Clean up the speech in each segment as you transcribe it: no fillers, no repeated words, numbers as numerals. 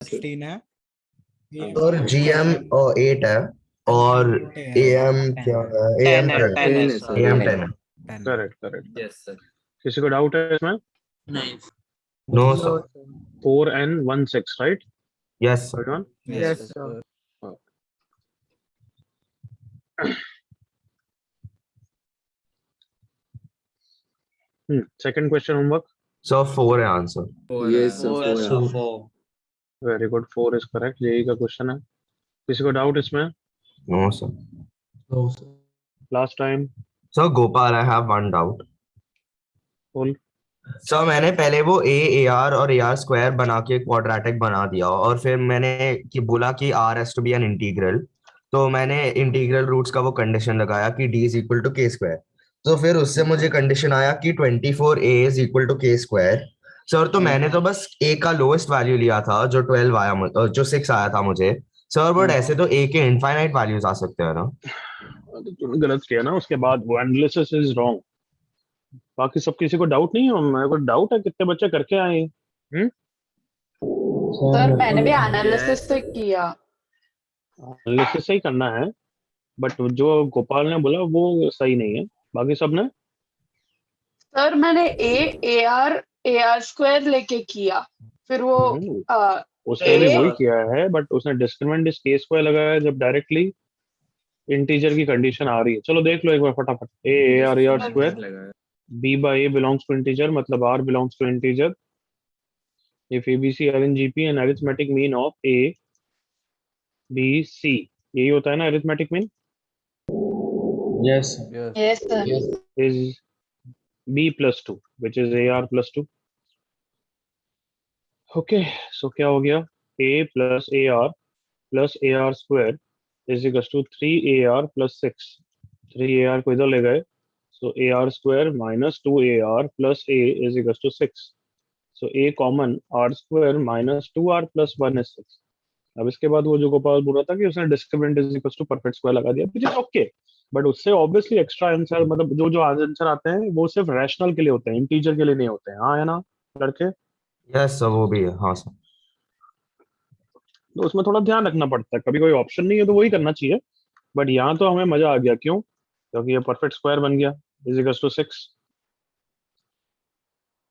16 है, और GM 8 है और AM क्या है? AM 10 है। AM 10 है। Correct correct. Yes sir. किसी को डाउट है इसमें? नहीं no sir. 4 and 1 6 right? Yes sir. everyone? Yes sir. Second question homework. Sir 4 है answer. Yes sir 4। Very good, 4 is correct. यही का क्वेश्चन है। किसी को डाउट इसमें? No sir. Last time sir Gopal I have one doubt. बोल। Sir मैंने पहले वो AR और AR स्क्वायर बना के क्वाड्रेटिक बना दिया और फिर मैंने कि बोला कि R has to be an integral, तो मैंने इंटीग्रल रूट्स का वो कंडीशन लगाया कि D इज इक्वल टू के स्क्वायर। तो फिर उससे मुझे कंडीशन आया कि 24A इज इक्वल टू के स्क्वायर। सर तो मैंने तो बस A का लोएस्ट वैल्यू लिया था जो 12 आया जो 6 आया था मुझे। सर बट ऐसे तो A के इनफाइनाइट वैल्यूज आ सकते हैं ना? तुमने गलत किया ना, उसके बाद वो एनालिसिस इज रॉन्ग। बाकी सब किसी को डाउट नहीं है? मेरे को डाउट है कितने बच्चे करके आए हैं। सर मैंने भी एनालिसिस से किया। एनालिसिस से ही करना है, बट जो गोपाल ने बोला वो सही नहीं है। बाकी सब ने सर मैंने AR स्क्वायर लेके किया, फिर वो उसने भी A- वही किया है, बट उसने डिस्क्रिमिनेंट इस केस को लगाया है जब डायरेक्टली इंटीजर की कंडीशन आ रही है। चलो देख लो एक बार फटाफट। AR square B by A belongs to integer, मतलब R belongs to integer if ABC are in GP and arithmetic mean of A B C, यही होता है ना arithmetic mean, yes sir is B plus 2 which is AR plus 2. Okay, so क्या हो गया? A plus AR square is equals to 3AR plus 6. 3AR को इधर ले गए, so AR square minus 2AR plus A is equals to 6. So A common R square minus 2R plus 1 is 6. अब इसके बाद वो जो गोपाल बोल रहा था कि उसने discriminant is equal to perfect square लगा दिया, विच इज ओके, बट उससे ऑब्वियसली एक्स्ट्रा आंसर, मतलब जो जो आंसर आते हैं वो सिर्फ रैशनल के लिए होते हैं, इंटीजर के लिए नहीं होते हैं। हाँ है ना लड़के? यस सर वो भी है। हाँ सर। तो उसमें थोड़ा ध्यान रखना पड़ता है, कभी कोई ऑप्शन नहीं है तो वही करना चाहिए। बट यहाँ तो हमें मजा आ गया, क्यों? क्योंकि ये परफेक्ट स्क्वायर बन गया इज इक्वल टू 6।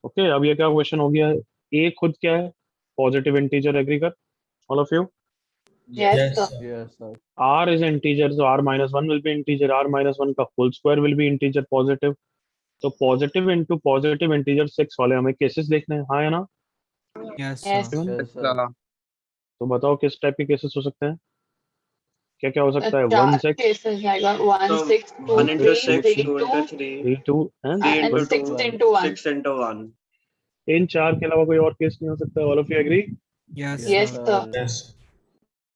ओके, अब ये क्या क्वेश्चन हो गया है? ए खुद क्या है? Positive integer. एग्री कर all of you? yes sir R is integer, so R minus 1 will be integer. R minus 1 का whole square will be integer positive. तो पॉजिटिव इंटू पॉजिटिव इंटीजर 6 वाले हमें केसेस देखने हैं। हाँ है ना? यस yes तो बताओ किस टाइप के केसेस हो सकते हैं? क्या क्या हो सकता है? 1 चार 6 केसेस आएगा 1 6 2 1 into 3 6, 3 2 into 2 3, 3 2 and 3 6 into 2, into 1 6 into 1. इन चार के अलावा कोई और केस नहीं हो सकता। All of you agree? Yes yes sir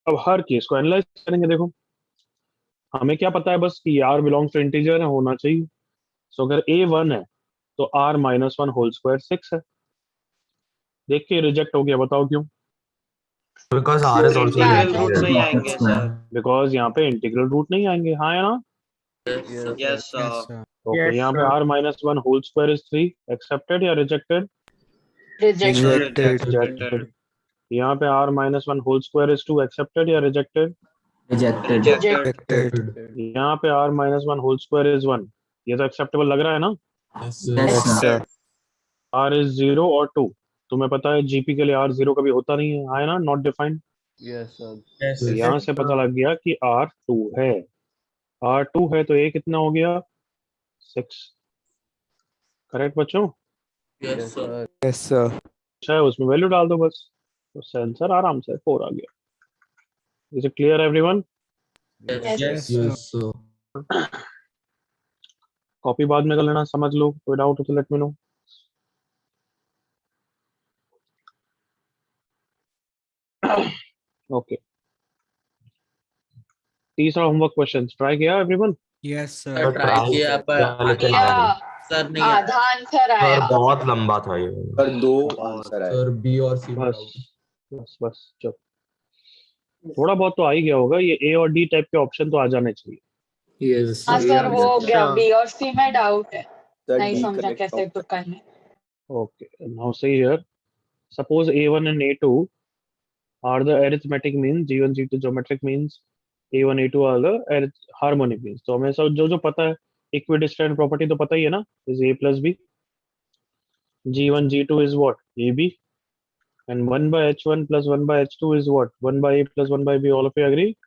अब हर केस को एनालाइज करेंगे। देखो हमें क्या पता है बस कि R बिलोंग्स टू इंटीजर होना चाहिए। सो अगर A 1 है तो R माइनस 1 होल स्क्वायर 6 है। देख के रिजेक्ट हो गया, बताओ क्यों? Because R is also integral root नहीं आएंगे सर। बिकॉज यहाँ पे इंटीग्रल रूट नहीं आएंगे। हाँ या ना? Yes sir. ओके, यहाँ पे R minus 1 whole square is 3। Accepted या रिजेक्टेड? Rejected. यहाँ पे R minus 1 whole square is 2। Accepted या रिजेक्टेड? Rejected. यहाँ पे R minus 1 whole square is 1। ये तो एक्सेप्टेबल लग रहा है ना? R इज 0 और 2। तुम्हें पता है GP के लिए R 0 कभी होता नहीं है। हाँ है ना? Not defined. तो यहाँ से पता लग गया कि R 2 है। R 2 है तो A कितना हो गया? 6। करेक्ट बच्चों? Yes sir. अच्छा है, उसमें वैल्यू डाल दो बस, तो आंसर आराम से 4 आ गया। Is it clear everyone? yes copy बाद में कर लेना, समझ लो। कोई डाउट हो तो लेट मी नो। ओके, तीसरा होमवर्क क्वेश्चन ट्राई किया everyone? Yes sir sir try किया पर सर नहीं आया। आधा आंसर आया सर बहुत लंबा था ये। पर 2 आंसर आए। सर बी और सी बस बस बस चलो, थोड़ा बहुत तो आ ही गया होगा। ये A और D टाइप के ऑप्शन तो आ जाने चाहिए। यस हाँ सर वो हो गया B और C में डाउट है, Sir, नहीं D समझा correct कैसे option. तो करने। Okay, now see here. Suppose A1 and A2 are the arithmetic means, G1 G2 geometric means, A1 A2 are the harmonic means. तो हमें सब जो पता है, equidistant property तो पता ही है ना, is A plus B. G1 G2 is what? AB. And 1 by H1 plus 1 by H2 is what? 1 by A plus 1 by B. All of you agree?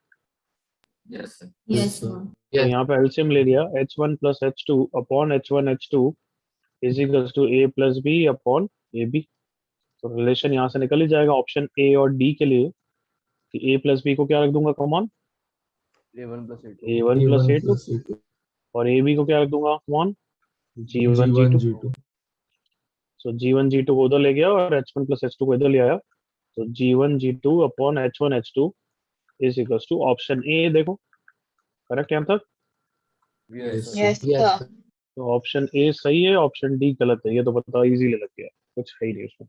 Yes, sir. Yes, sir. तो यहाँ पे LCM ले लिया, H1 plus H2 upon H1 H2 is equals to A plus B upon AB. तो relation यहाँ से निकल ही जाएगा ऑप्शन ए और डी के लिए कि A plus B को क्या रख दूंगा common, A1 plus A2. A1 plus A2, और AB को क्या रख दूंगा कॉमन, G1 G2. सो G1 G2 को उधर ले गया और H1 plus H2 को इधर ले आया, तो G1 G2 upon H1 H2 is equals to option A. देखो करेक्ट यहाँ तक, Yes, sir. Yes, sir. तो ऑप्शन ए सही है, ऑप्शन डी गलत है. ये तो पता इजीली लग गया, कुछ है ही नहीं उसमें.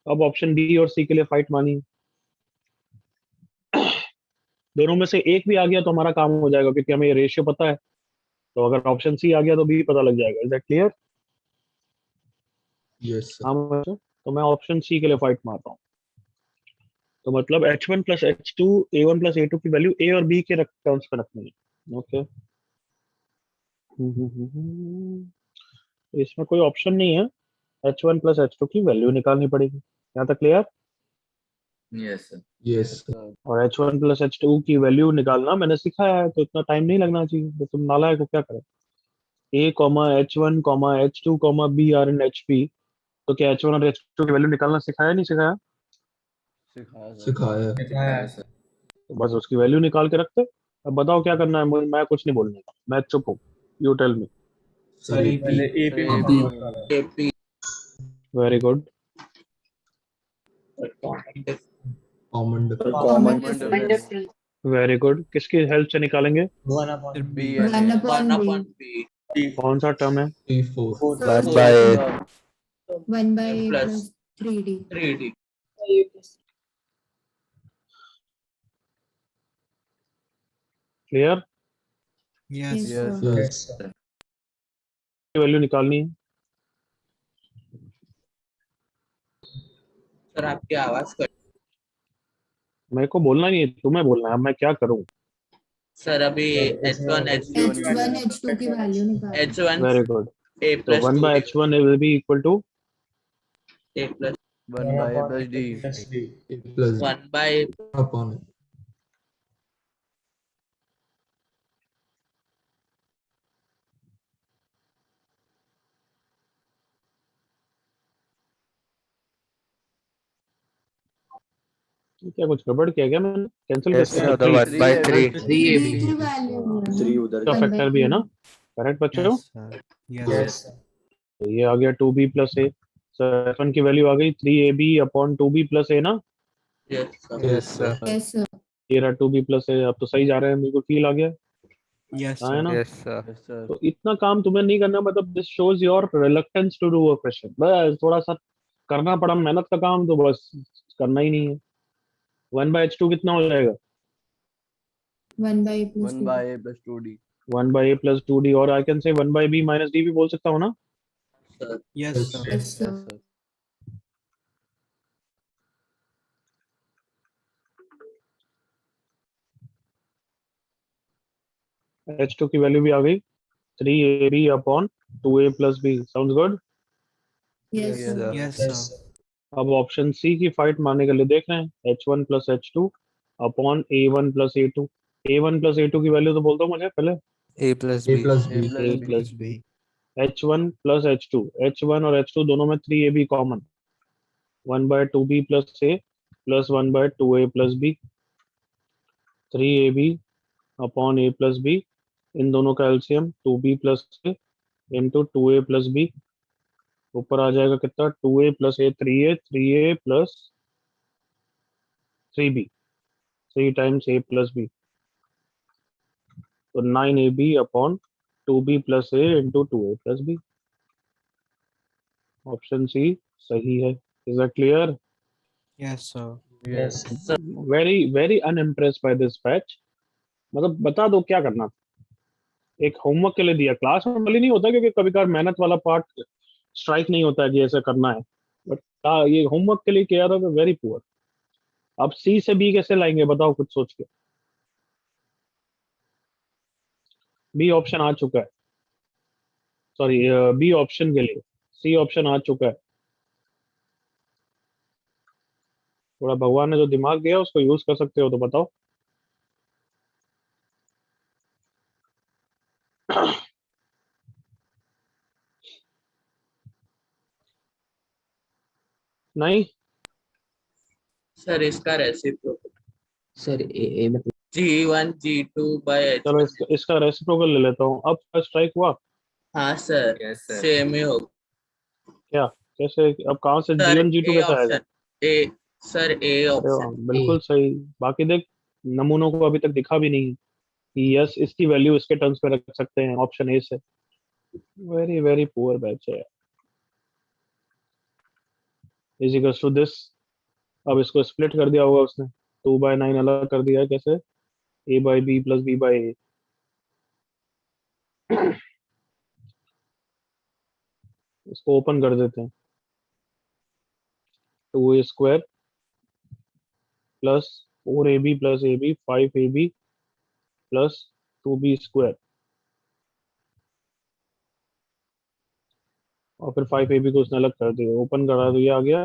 तो अब ऑप्शन डी और सी के लिए फाइट मानी. दोनों में से एक भी आ गया तो हमारा काम हो जाएगा, क्योंकि हमें ये रेशियो पता है. तो अगर ऑप्शन सी आ गया तो बी पता लग जाएगा. Is that clear? यस हाँ बच्चों, तो मैं ऑप्शन सी के लिए फाइट मारता हूँ. तो मतलब H1 plus H2 A1 plus A2 की वैल्यू ए और बी के टर्म्स पे रखनी है. ओके, इसमें कोई ऑप्शन नहीं है, H1 plus H2 की वैल्यू निकालनी पड़ेगी. यहाँ तक क्लियर? Yes, sir. यस और H1 plus H2 की वैल्यू निकालना मैंने सिखाया है, तो इतना टाइम नहीं लगना चाहिए. तो तुम नालायक को क्या करें, A, H1, H2, B are in HP. तो क्या H1 और H2 की वैल्यू निकालना सिखाया नहीं सिखाया? सिखाया Yes, sir. तो बस उसकी वैल्यू निकाल के रखते. अब बताओ क्या करना है, मैं कुछ नहीं बोलने का, मैं चुप हूँ. You tell me. सही AP. Very good. Common Common Difference. Very good. किसकी हेल्प से निकालेंगे? B One and A. upon One B. upon B. कौन सा टर्म है? 3 4 1 by A. 1 by A Plus. plus 3D. 3D. Clear? Yes. Yes, Yes. sir. Yes value निकालनी है. Sir आपकी आवाज कट. मेरे को बोलना नहीं है, तुम्हें बोलना है. अब मैं क्या करूं? सर अभी H1 H2 H1 H2 की वैल्यू निकाल. H1 very good. A तो plus 1 by 2D. H1 will be equal to A plus 1 by A plus D. Plus 1 by upon क्या कुछ गड़बड़ किया क्या मैंने? कैंसिल Yes, कैसे? sir. The 1 by 3. 3 की वैल्यू 3 उधर का फैक्टर भी है ना? करेक्ट बच्चों? Yes. तो ये आ गया 2b प्लस ए. सर F1 की वैल्यू आ गई 3ab अपॉन 2b प्लस ए ना. yes sir. Yes, sir. Yes, sir. ये रहा 2b प्लस ए. अब तो सही जा रहे हैं, बिल्कुल फील आ गया. Yes. हाँ है ना? Yes, sir. Yes, sir. तो इतना काम तुम्हें नहीं करना, मतलब this shows your reluctance to do a question. बस थोड़ा सा करना पड़ा मेहनत का काम, तो बस करना ही नहीं है. 1 by H2 कितना हो जाएगा? 1 by A plus 1 by A plus 2D. 1 by A plus 2D, और I can say 1 by B minus D भी बोल सकता हूँ ना? Sir. Yes. Sir. Yes, sir. Yes, sir. H2 की वैल्यू भी आ गई 3ab upon 2a plus b. Sounds good. Yes, Yes, sir. sir. Yes. Sir. अब ऑप्शन सी की फाइट मारने के लिए देख रहे हैं. H1 plus H2 upon A1 plus A2. A1 plus A2 की वैल्यू तो बोल दो मुझे पहले. A plus A B. plus A B. plus A B. plus B. H1 plus H2. H1 और H2 दोनों में 3ab common. 1 by 2b plus A plus 1 by 2a plus B. 3ab upon A plus B. इन दोनों का LCM 2b plus A into 2a plus B. ऊपर आ जाएगा कितना? 2a plus A 3a, 3a plus 3b, 3 times A plus B. तो 9ab upon 2b plus A into 2a plus B. Option C सही है. Is that clear? Yes. Sir. Yes. Very very unimpressed by this batch. मतलब बता दो क्या करना. एक homework के लिए दिया, क्लास में भले नहीं होता, क्योंकि कभी कभार मेहनत वाला पार्ट स्ट्राइक नहीं होता है कि ऐसा करना है, बट ये होमवर्क के लिए किया था. Very poor. अब सी से बी कैसे लाएंगे बताओ कुछ सोच के। बी ऑप्शन आ चुका है, सॉरी बी ऑप्शन के लिए सी ऑप्शन आ चुका है। थोड़ा भगवान ने जो दिमाग दिया उसको यूज कर सकते हो तो बताओ। नहीं, सर इसका रेसिप्रोकल सर ए में G1 G2 by चलो H1। इसका रेसिप्रोकल ले लेता हूँ। अब स्ट्राइक हुआ हाँ सर, यस सर सेम ही होगा। क्या? कैसे? अब कहाँ से सर G1 G2 ए कैसे आएगा? ऑप्शन, ए सर ए अरे वाह, ऑप्शन। बिल्कुल सही। बाकी देख, नमूनों को अभी तक दिखा भी नहीं है कि यस इसकी वैल्यू इसके टर्म्स में रख सकते हैं ऑप्शन ए से। वेरी वेरी पुअर बैच है। Is equals to this. अब इसको स्प्लिट कर दिया होगा उसने, 2/9 अलग कर दिया है कैसे? a by b plus b by a. इसको ओपन कर देते हैं। 2a² plus 4ab plus a b 5ab plus 2b², और फिर 5ab को उसने अलग कर दिया, ओपन करा तो ये आ गया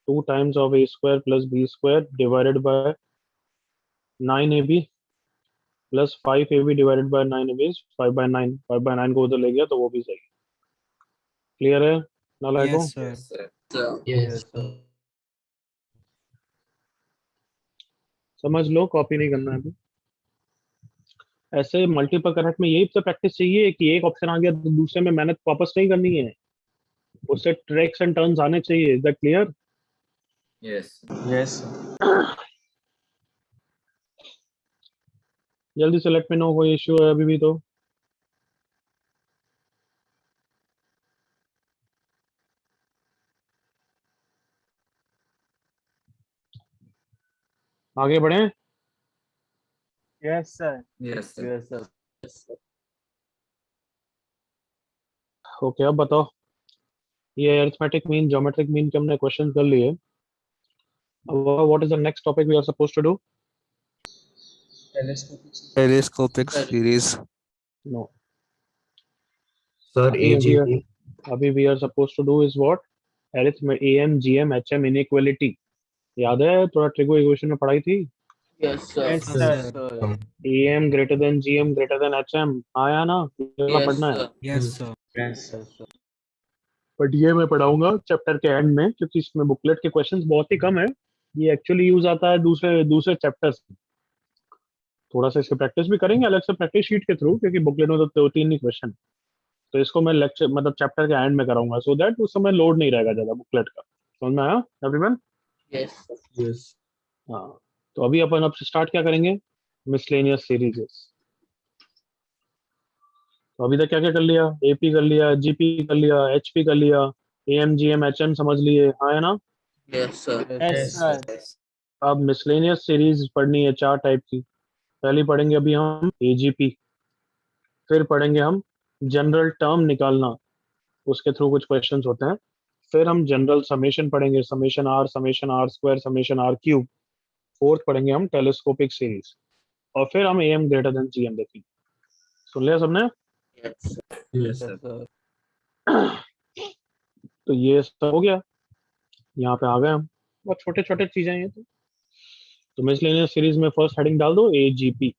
2 times of a² plus b² divided by 9ab plus 5ab divided by 9ab 5/9। 5/9 को उधर ले गया तो वो भी सही। क्लियर है नालायकों? Yes, sir. Sir yes Yes. Sir समझ लो, कॉपी नहीं करना है अभी। ऐसे मल्टीपल करेक्ट में यही तो प्रैक्टिस चाहिए कि एक ऑप्शन आ गया तो दूसरे में मेहनत वापस नहीं करनी है, उससे ट्रैक्स एंड टर्न्स आने चाहिए। Is that clear? Yes yes जल्दी से लेट मी नो, कोई इश्यू है अभी भी तो? आगे बढ़े। Yes, sir. Yes sir okay, अब बताओ। ये अरिथमेटिक मीन, ज्योमेट्रिक मीन के हमने क्वेश्चन कर लिए। अब what is the next topic we are suppose to do? Telescopic sir series no, sir अभी अभी एजीपी अभी we are suppose to do is what? M G M H M inequality. याद है, थोड़ा ट्रिगो इक्वेशन में पढ़ाई थी। Yes sir Yes, yes sir. Sir A M greater than G M greater than H M, आया ना? ये वाला यस पढ़ना है। Sir Yes, sir. Yes sir but ये मैं पढ़ाऊंगा चैप्टर के एंड में, क्योंकि इसमें बुकलेट के क्वेश्चंस बहुत ही कम है। ये एक्चुअली यूज आता है दूसरे दूसरे चैप्टर्स। थोड़ा सा इसकी प्रैक्टिस भी करेंगे अलग से प्रैक्टिस शीट के थ्रू, क्योंकि बुकलेट में तो 2-3 ही क्वेश्चन। तो इसको मैं लेक्चर मतलब चैप्टर के एंड में कराऊंगा, सो दैट उस समय लोड नहीं रहेगा ज्यादा बुकलेट का। समझ में आया एवरीवन? Yes sir Yes. हाँ। तो अभी अपन अब स्टार्ट क्या करेंगे? मिसलेनियस सीरीजेस। तो अभी तक क्या क्या कर लिया? एपी कर लिया, जीपी कर लिया, एचपी कर लिया, एएम जीएम एचएम समझ लिए, हाँ है ना? Yes sir Yes, sir. अब मिसलेनियस सीरीज पढ़नी है 4 टाइप की। पहली पढ़ेंगे अभी हम एजीपी, फिर पढ़ेंगे हम जनरल टर्म निकालना, उसके थ्रू कुछ क्वेश्चंस होते हैं। फिर हम जनरल समेशन पढ़ेंगे, summation r square, summation r cube. Fourth पढ़ेंगे हम टेलीस्कोपिक सीरीज, और फिर हम एम ग्रेटर देन जीएम देखेंगे। सुन लिया सबने? Yes Yes. यस सर तो ये सब हो गया, यहाँ पे आ गए हम। बहुत छोटे छोटे चीजें हैं ये तो मिसलेनियस सीरीज में फर्स्ट हेडिंग डाल दो एजीपी,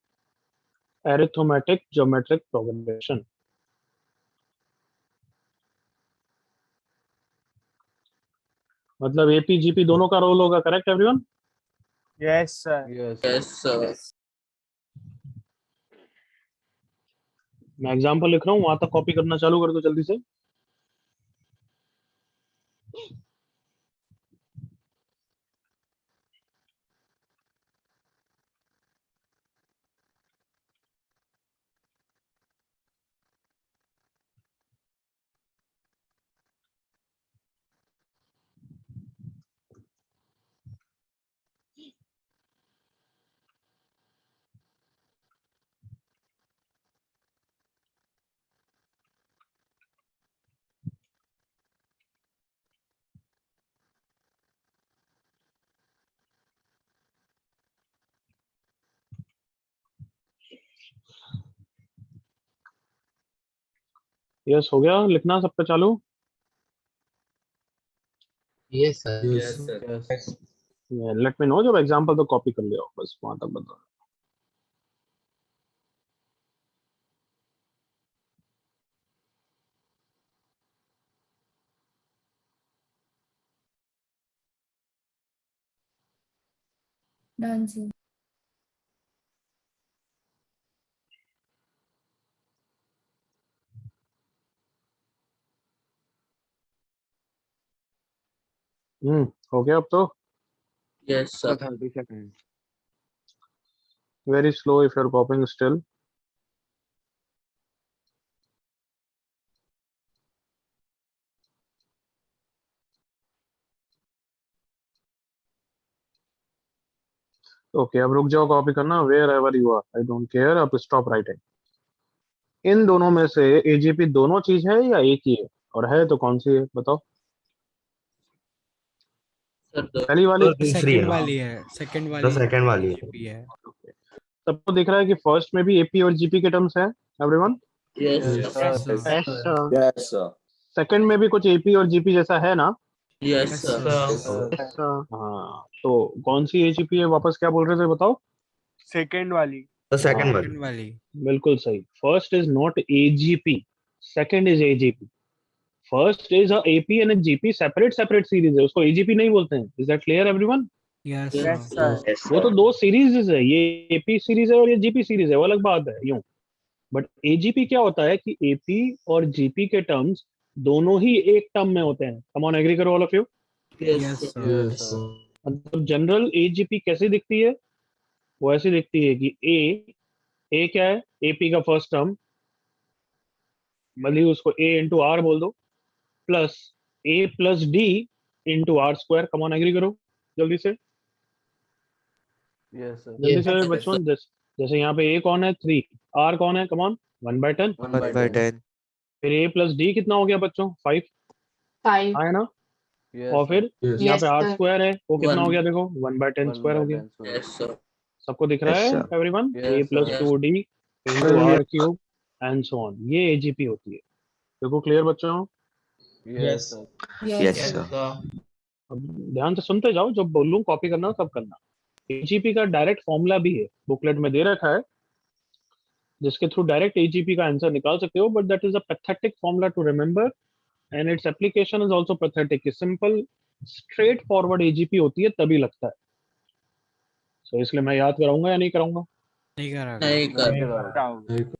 एरिथमेटिक ज्योमेट्रिक प्रोग्रेशन। मतलब एपी जीपी दोनों का रोल होगा, correct everyone? Yes, sir. Yes yes sir मैं एग्जांपल लिख रहा हूँ, वहां तक कॉपी करना चालू कर दो जल्दी से। यस हो गया लिखना सबका चालू। Yes, sir. Yes, sir. Yes. Let me know जब एग्जांपल तो कॉपी कर लिया बस वहां तक बता। Done, sir. हो गया अब तो। Yes, sir. 30 seconds. Very slow if you are copying still. Okay अब रुक जाओ कॉपी करना wherever you are I don't care अब स्टॉप राइटिंग। इन दोनों में से एजीपी दोनों चीज है या एक ही है और है तो कौन सी है बताओ। Sir, the पहली वाली तो दूसरी है सेकंड ना, वाली है, सेकंड तो वाली सेकंड वाली है। GP है। सबको दिख रहा है कि फर्स्ट में भी एपी और जीपी के टर्म्स है everyone. yes, Yes, sir. sir. Yes, sir. Yes, sir. Second में भी कुछ एपी और जीपी जैसा है ना। Yes, Yes, sir. sir. Yes, sir. Yes, sir. हाँ तो कौन सी एजीपी है वापस क्या बोल रहे थे बताओ। Second वाली. तो सेकंड वाली। सेकंड वाली। बिल्कुल सही। First is not AGP, second is AGP. First is a AP and GP separate series है, उसको एजीपी नहीं बोलते हैं। Is that clear everyone. Yes Yes, sir. sir. वो तो दो सीरीज है, ये एपी सीरीज है और ये जीपी सीरीज है, वो अलग बात है यूं। बट एजीपी क्या होता है कि एपी और जीपी के टर्म्स दोनों ही एक टर्म में होते हैं। कम ऑन एग्री करो all of you. Yes, yes sir. Sir. Yes, sir. मतलब जनरल एजीपी कैसी दिखती है, वो ऐसी दिखती है कि ए क्या है, एपी का फर्स्ट टर्म, मतलब उसको ए इंटू आर बोल दो, plus a plus d into r square. Come on agree करो जल्दी से, Yes, sir. जल्दी Yes, से sir. बच्चों। जैसे यहाँ पे ए कौन है 3, आर कौन है, कम ऑन 1/10। 1/10. फिर ए प्लस डी कितना हो गया बच्चों 5 5. आया ना। Yes, और फिर Yes. यहाँ Yes, पे आर sir. स्क्वायर है वो कितना हो One. गया देखो 1/10 स्क्वायर हो गया। 1/10 sir. Yes, sir. सबको दिख रहा Yes, है sir. Everyone. Yes, a plus sir. 2 d into r cube and so on, ये एजीपी होती है। देखो क्लियर बच्चों। Yes, sir. Yes, Yes, Yes, sir. sir. sir. अब ध्यान से सुनते जाओ, जब बोलूं कॉपी करना तब करना। एजीपी का डायरेक्ट फॉर्मूला भी है, बुकलेट में दे रखा है, जिसके थ्रू डायरेक्ट एजीपी का आंसर निकाल सकते हो। But that is a pathetic formula to remember and its application is also pathetic. Simple straightforward AGP होती है तभी लगता है। सो इसलिए मैं याद कराऊंगा या नहीं कराऊंगा। नहीं करा। नहीं कर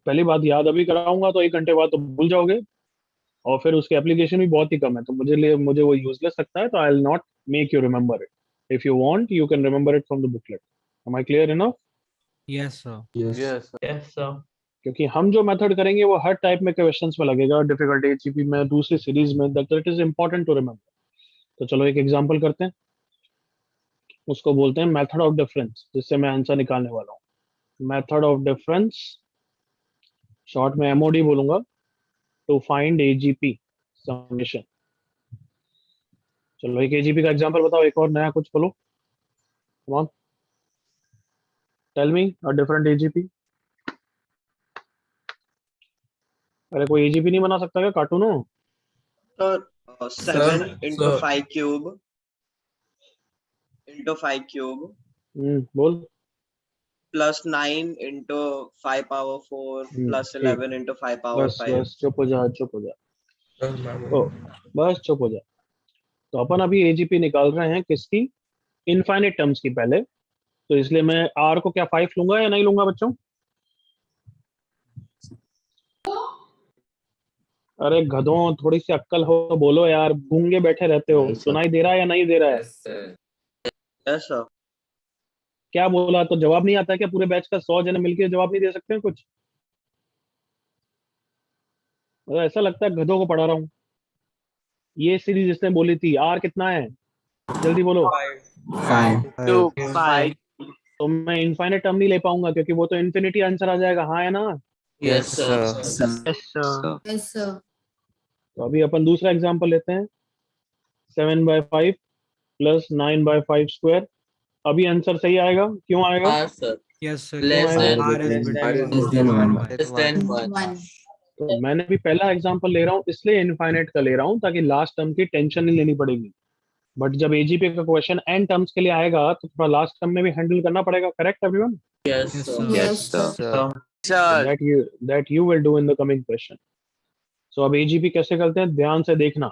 पहली बात याद अभी कराऊंगा तो 1 घंटे बाद तो भूल जाओगे, और फिर उसकी एप्लीकेशन भी बहुत ही कम है, तो मुझे वो यूजलेस लगता है। तो I will not make you remember it. If you want you can remember it from the booklet. Am I clear enough. Yes sir. Yes. Yes, sir. Yes, sir. क्योंकि हम जो मेथड करेंगे वो हर टाइप में questions में लगेगा, difficulty HP में, दूसरी सीरीज में, that it is important to remember. तो चलो एक एग्जांपल करते हैं, उसको बोलते हैं मेथड ऑफ डिफरेंस, जिससे मैं आंसर निकालने वाला हूँ। मेथड ऑफ डिफरेंस, शॉर्ट में एमओडी बोलूंगा, टू फाइंड एजीपी समेशन। चलो एक एजीपी का एग्जांपल बताओ, एक और नया कुछ बोलो। Come on, tell me a different AGP. अरे कोई एजीपी नहीं बना सकता क्या कार्टून हो? So 7 into sir. 5 cube into 5 cube बोल। plus 9 into 5 power 4 plus ठीक। 11 into 5 power बस 5. बस चुप हो जा, चुप हो जा। ओ बस चुप हो जा। तो अपन अभी एजीपी निकाल रहे हैं किसकी, इनफाइनाइट टर्म्स की पहले। तो इसलिए मैं आर को क्या 5 लूंगा या नहीं लूंगा बच्चों? अरे गधों, थोड़ी सी अक्कल हो तो बोलो यार, गूंगे बैठे रहते हो। सुनाई दे रहा है या नहीं दे रहा है? Yes, sir. Yes, sir. क्या बोला तो जवाब नहीं आता है क्या? पूरे बैच का 100 जने मिलके जवाब नहीं दे सकते हैं कुछ? मतलब ऐसा लगता है गधों को पढ़ा रहा हूँ। ये सीरीज जिसने बोली थी, आर कितना है जल्दी बोलो। 5. 2, 5. तो मैं इनफाइनाइट टर्म नहीं ले पाऊंगा, क्योंकि वो तो इन्फिनिटी आंसर आ जाएगा। हाँ है ना? Yes, sir. Yes, sir. Yes, sir. तो अभी अपन दूसरा एग्जांपल लेते हैं। 7/5 प्लस 9/5 स्क्वायर। अभी आंसर सही आएगा, क्यों आएगा? Ah, sir. Yes sir. Less than R is R is between less than 1. Less than 1. 1. तो मैंने भी पहला एग्जांपल ले रहा हूँ इसलिए इनफाइनाइट का ले रहा हूँ ताकि लास्ट टर्म की टेंशन नहीं लेनी पड़ेगी। बट जब एजीपी का क्वेश्चन एन टर्म्स के लिए आएगा तो थोड़ा लास्ट टर्म में भी हैंडल करना पड़ेगा। Correct everyone? Yes, Yes, sir. sir. Yes, sir. Sir. that you will do in the coming question. So अब एजीपी कैसे करते हैं ध्यान से देखना,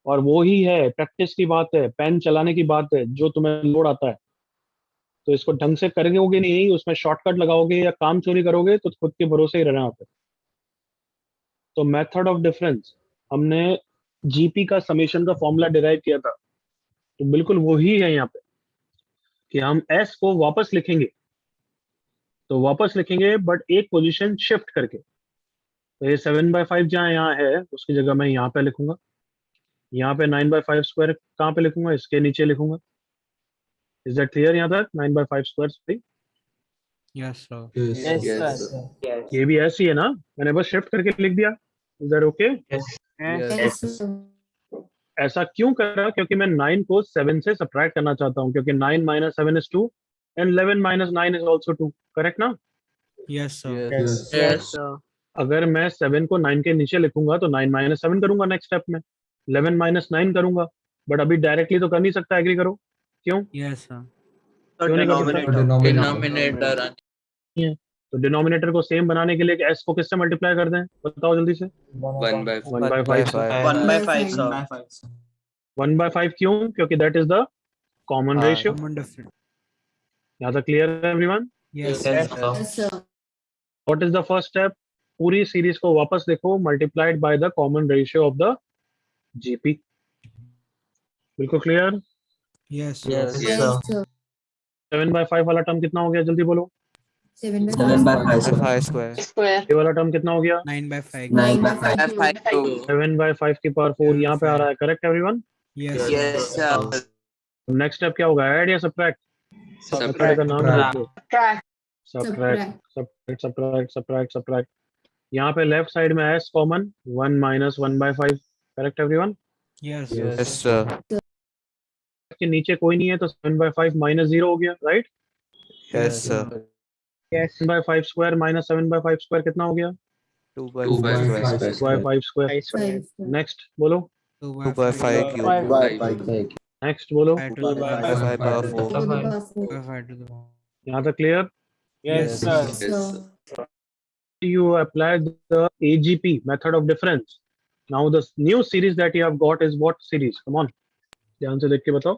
और वो ही है प्रैक्टिस की बात है, पेन चलाने की बात है, जो तुम्हें लोड आता है तो इसको ढंग से करोगे नहीं, उसमें शॉर्टकट लगाओगे या काम चोरी करोगे तो खुद के भरोसे ही रहना होता है। तो मेथड ऑफ डिफरेंस हमने जीपी का समेशन का फॉर्मूला डिराइव किया था, तो बिल्कुल वही है यहाँ पे कि हम एस को वापस लिखेंगे, तो वापस लिखेंगे बट एक पोजीशन शिफ्ट करके। तो ये 7/5 जहाँ यहाँ है उसकी जगह मैं यहाँ पे लिखूंगा, यहाँ पे 9/5 स्क्वायर कहाँ पे लिखूंगा, इसके नीचे लिखूंगा। इज दैट क्लियर यहाँ तक? 9/5 square Yes, sir. Yes, Yes, sir. sir. ये भी ऐसी है ना, मैंने बस शिफ्ट करके लिख दिया। Is that okay? Yes, sir. ऐसा क्यों करा? क्योंकि मैं 9 को 7 से सब्ट्रैक्ट करना चाहता हूँ, क्योंकि 9 - 7 is 2 and 11 - 9 is also 2। Correct ना? Yes, sir. Yes. Yes. अगर मैं 7 को 9 के नीचे लिखूंगा तो 9 - 7 करूंगा नेक्स्ट स्टेप में, 11 - 9 करूंगा, बट अभी डायरेक्टली तो कर नहीं सकता। एग्री करो? क्यों Yes, sir. तो क्यों नहीं कर सकता? Denominator Denominator. तो डिनोमिनेटर को सेम बनाने के लिए एस को किससे मल्टीप्लाई कर दें? बताओ जल्दी से। 1/5 से। 1/5 sir. 1/5 क्यों? क्योंकि that is the common ratio. Common difference. यहाँ तक क्लियर है everyone? Yes, Yes, sir. Yes, sir. What is the first step? पूरी सीरीज को वापस देखो, multiplied by the common ratio of the GP. बिल्कुल clear? Yes, sir. Yes, Yes, sir. sir. 7/5 वाला term कितना हो गया? जल्दी बोलो। 7/5 sir. 5 square. Square. ये वाला टर्म कितना हो गया? 9/5. 9/5 cube. 7/5 की पावर 4 यहाँ पे आ रहा है। Correct everyone? Yes, sir. Yes, sir. Next step क्या होगा? ऐड या सब्ट्रैक्ट? मेथड का नाम Subtract. देखो। Track. सब्ट्रैक्ट। यहाँ पे लेफ्ट साइड में S common, 1 - 1/5। Correct everyone? Yes, Yes, Yes, sir. के नीचे कोई नहीं है तो 7/5 - 0 हो गया। Right? Yes, sir. 7/5 square - 7/5 square कितना हो गया? 2/5 स्क्वायर। 5. नेक्स्ट बोलो। 2/5 cube. नेक्स्ट बोलो। 5 to the power 2/5 power 4. 5 to the power. यहाँ तक clear? Yes, sir. Yes, sir. You applied the AGP method of difference. Now the new series that you have got is what series? Come on, ध्यान से देख के बताओ।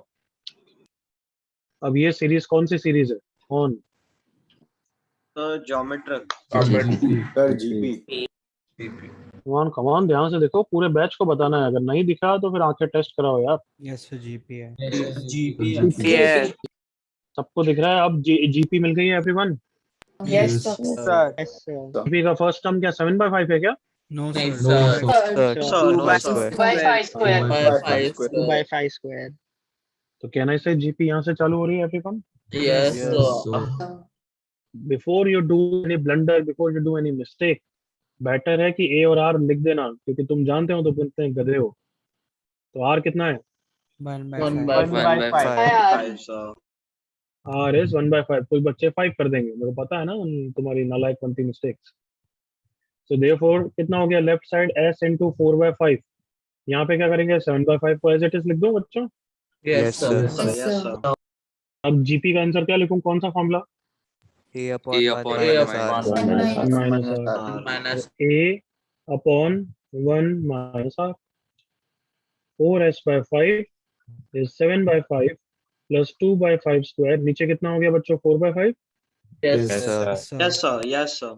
अब ये series कौन सी सीरीज है? कौन? तो ज्योमेट्रिक। कम ऑन ध्यान से देखो, पूरे बैच को बताना है। अगर नहीं दिखा तो फिर आंखें टेस्ट कराओ यार। Yes, sir. GP है. Yes. सबको दिख रहा है? अब जीपी मिल गई है everyone? Yes, Yes, sir. Sir. GP का फर्स्ट टर्म क्या 7/5 है क्या? No, No, sir. No, sir. sir. Sir, 2/5 sir. square. 2/5 square. 2/5 square. 2/5 square. तो कहना से जीपी यहाँ से चालू हो रही है everyone? Yes, Yes, sir. So, before you do any blunder, before you do any mistake, better है कि ए और आर लिख देना, क्योंकि तुम जानते हो तो कितने गधे हो। तो आर कितना है? 1/5. 1/5. 5 sir. Are is 1/5। कुछ बच्चे 5 कर देंगे, मेरे को पता है ना तुम्हारी नालायकपंती मिस्टेक्स। सो देयरफॉर कितना हो गया? Left side s into 4/5। यहाँ पे क्या करेंगे? 7/5 को एज इट इज लिख दो बच्चों। Yes, sir. Yes, sir. Yes, sir. अब जीपी का आंसर क्या लिखूं? कौन सा formula? A upon A 1 upon minus one R. Minus r. R. Minus. a upon 1 minus r. 4s/5 is 7/5 plus 2/5 square. नीचे कितना हो गया बच्चों? 4/5। Yes, Yes, sir. sir. Yes, sir. Yes, sir. Yes, sir.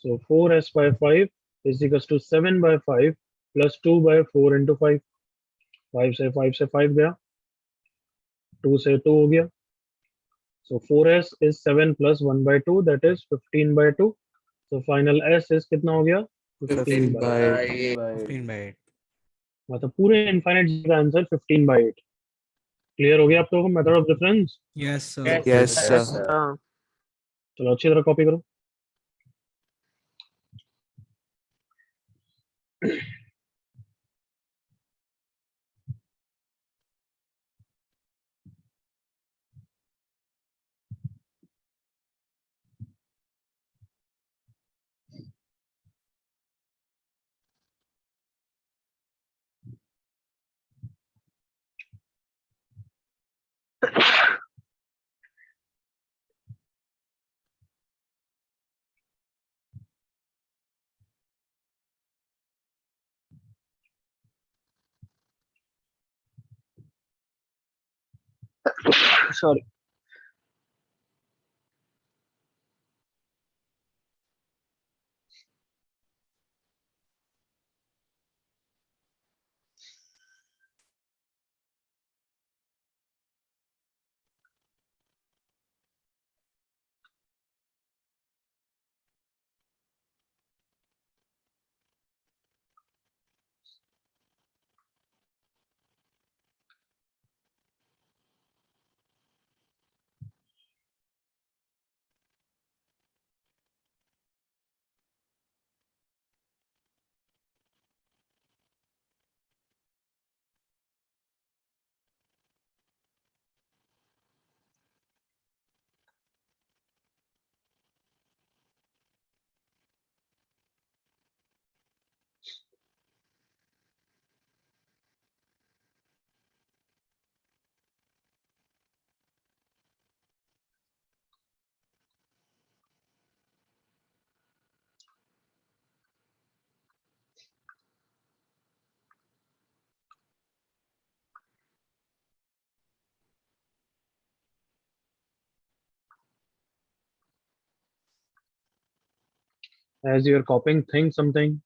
So 4s/5 is equals to 7/5 plus 2/4 into 5। 5 से 5 गया, 2 से 2 हो गया। So 4s is 7 plus 1/2, that is 15/2। So final s is कितना हो गया? 15/8। 15/8. मतलब पूरे इनफाइनाइट का आंसर 15/8। क्लियर हो गया आप लोगों को method of difference? Yes, sir. Yes, sir. चलो अच्छी तरह कॉपी करो। Sorry. As you're copying, think something.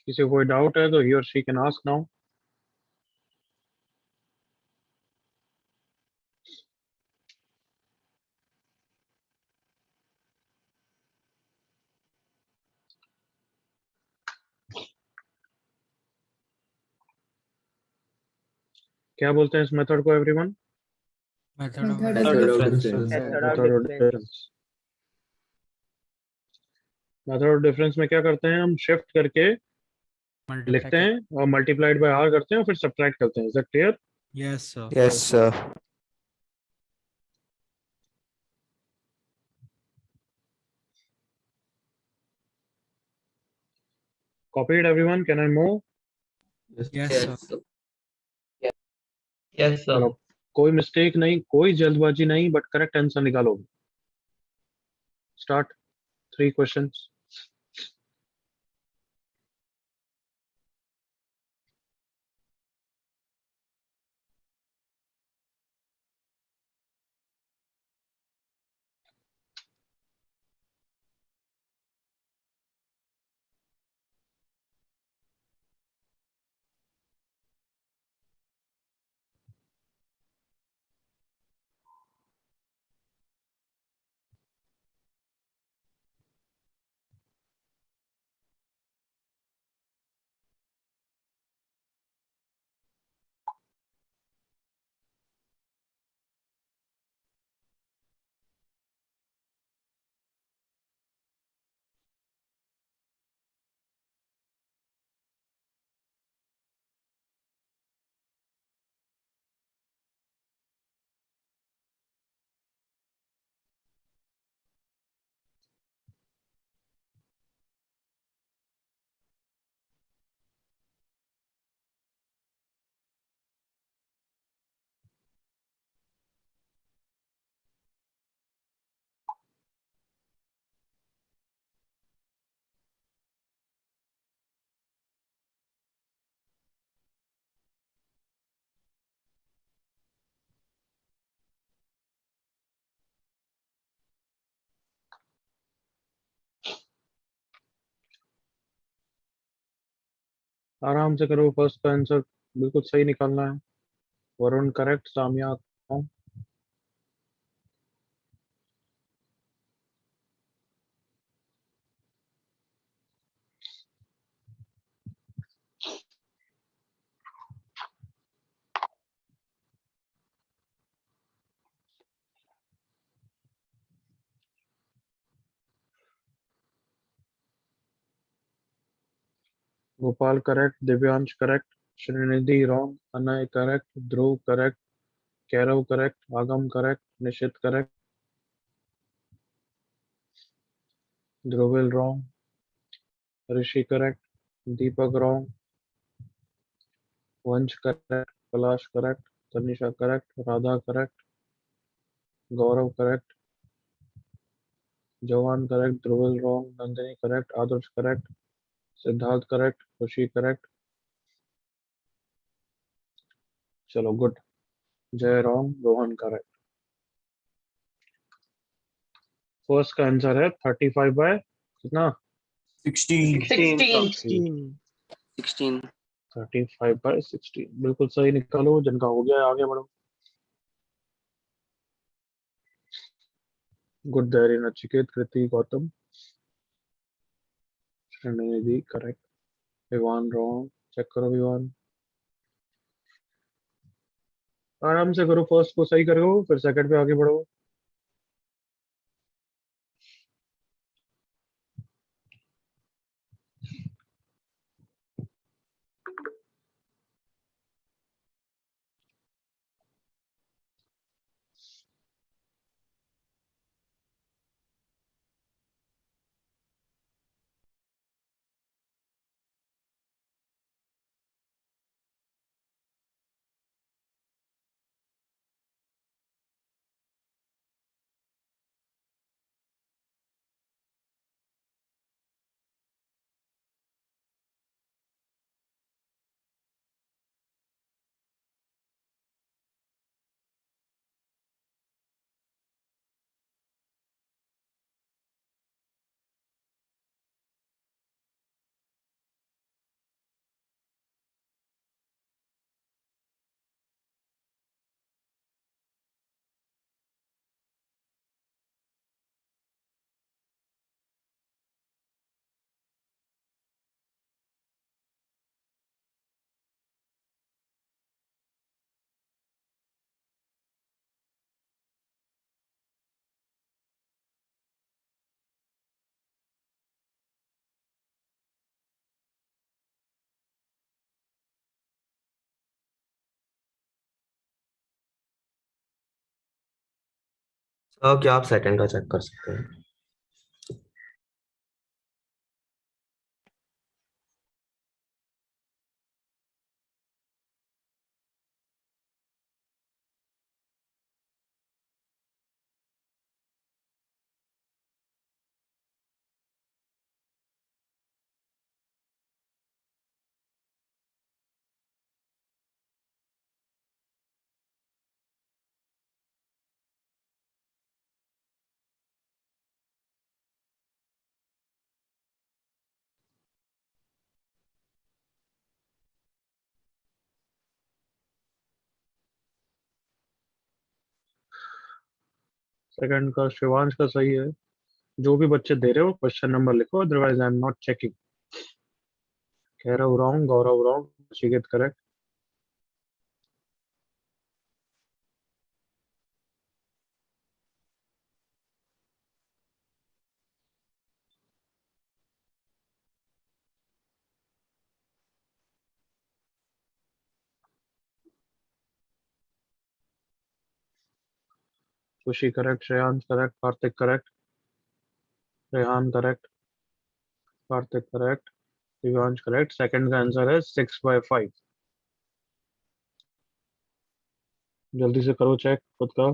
किसी को कोई डाउट है तो he or she can ask now. क्या बोलते हैं इस मेथड को everyone? Method of Method of difference. difference. Method method of of difference. Difference. Method of difference में क्या करते हैं हम? शिफ्ट करके multiply लिखते हैं और मल्टीप्लाइड बाय आर करते हैं और फिर सब्ट्रैक्ट करते हैं। Is that clear? Yes, sir. Yes, sir. Copied everyone? Can I move? Yes. Yes, Yes, sir. sir. Yes, sir. चलो, कोई मिस्टेक नहीं, कोई जल्दबाजी नहीं, बट करेक्ट आंसर निकालो। स्टार्ट। 3 क्वेश्चंस। आराम से करो, फर्स्ट का आंसर बिल्कुल सही निकालना है। Varun correct, Samiya wrong. Gopal correct, Divyansh correct, Shrinidhi wrong, Anay correct, Dhruv correct, Kairav correct, Agam correct, Nishit correct, Dhruval wrong. Rishi correct. Deepak wrong. Vansh correct. Kalash correct. Tanisha correct. Radha correct. Gaurav correct. Jawan correct. Dhruval wrong. Nandini correct. Adarsh correct. Siddharth correct. Khushi correct. चलो good. Jay wrong. Rohan correct. First का answer है 35 bye कितना 16. 16. 35 bye 16 बिल्कुल सही निकालो जिनका हो गया है, आगे बढ़ो गुड देयर नचिकेत कृति गौतम श्रेणी करेक्ट विवान रॉन्ग चेक करो विवान आराम से करो फर्स्ट को सही करो फिर सेकंड पे आगे बढ़ो क्या आप सेकंड का चेक कर सकते हैं सेकंड का शिवांश का सही है जो भी बच्चे दे रहे हो क्वेश्चन नंबर लिखो otherwise I am not checking Khairav wrong Gaurav wrong Nachiket correct Khushi correct Shreyansh correct Kartik correct Rehan correct Kartik correct Divyansh correct second का आंसर है 6/5 जल्दी से करो चेक खुद का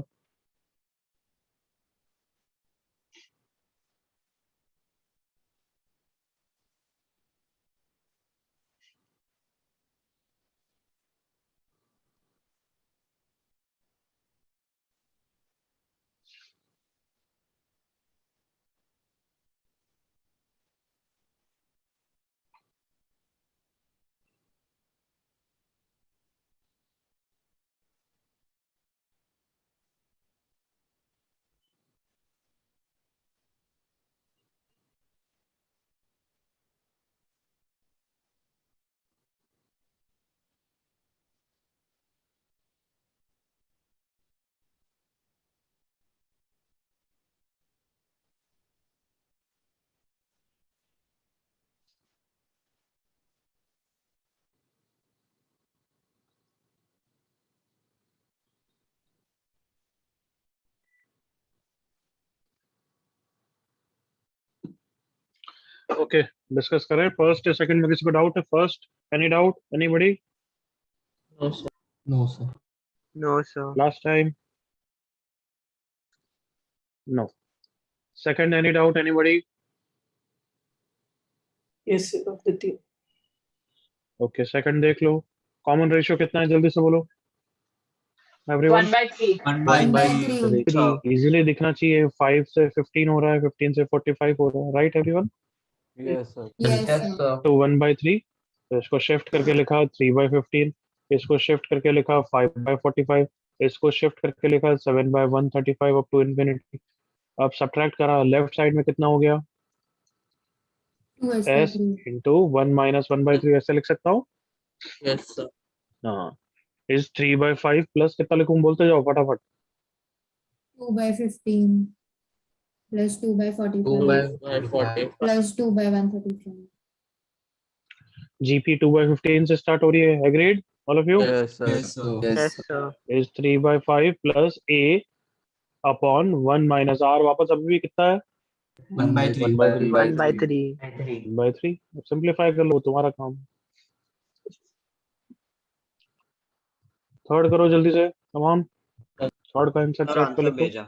ओके, डिस्कस करें फर्स्ट सेकंड में किसी को डाउट है? First, any doubt, anybody? No, sir. No, sir. No, sir. Last time? No. Second, any doubt, anybody? Yes, sir. Aditya. Okay, second देख लो. कॉमन रेशियो कितना है, जल्दी से बोलो एवरीवन. 1/3. 1/3. इजीली दिखना चाहिए. 5 से 15 हो रहा है, 15 से 45 हो रहा है, राइट एवरीवन? Yes, sir. तो 1/3. तो इसको शिफ्ट करके लिखा 3/15. इसको शिफ्ट करके लिखा 5/45. इसको शिफ्ट करके लिखा 7/135 अप टू इन्फिनिटी. अब सब्ट्रैक्ट करा, लेफ्ट साइड में कितना हो गया? s इंटू 1 माइनस 1/3 ऐसे लिख सकता हूँ. Yes, sir. हाँ. इस 3/5 प्लस कितना लिखूं, बोलते जाओ फटाफट. 2/15 plus 2/45 By 40. plus 2/135. GP 2/15 से स्टार्ट हो रही है. Agreed all of you? Yes, sir. Yes, sir. Yes, sir. Is 3/5 plus a upon 1 minus r. वापस अभी भी कितना है? 1/3. 1/3. 1/3. सिंप्लीफाई कर लो, तुम्हारा काम. थर्ड करो जल्दी से, तमाम. थर्ड का आंसर और चेक कर आंसर लिखो. भेजा.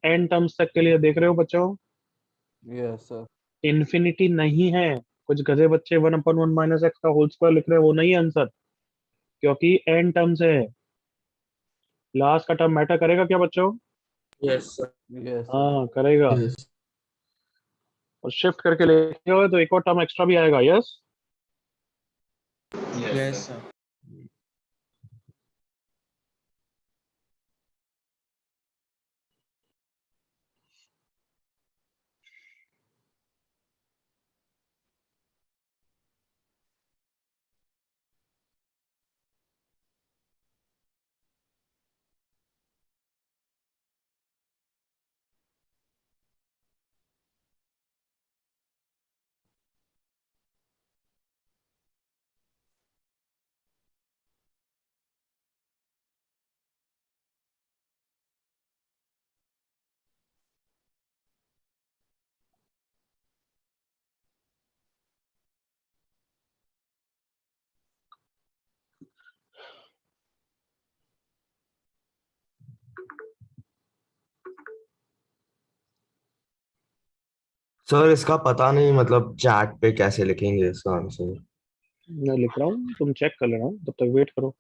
एन टर्म्स तक के लिए देख रहे हो बच्चों? Yes, sir. इन्फिनिटी नहीं है. कुछ गधे बच्चे 1/1 माइनस एक्स का होल स्क्वायर लिख रहे हैं, वो नहीं है आंसर, क्योंकि एन टर्म्स है. लास्ट का टर्म मैटर करेगा क्या बच्चों? Yes, sir. Yes, sir. हाँ करेगा. Yes. और शिफ्ट करके लिखेगा तो एक और टर्म एक्स्ट्रा भी आएगा. यस. Yes, sir. सर इसका पता नहीं, मतलब चैट पे कैसे लिखेंगे इसका आंसर. मैं लिख रहा हूँ, तुम चेक कर लेना, तब तक वेट करो.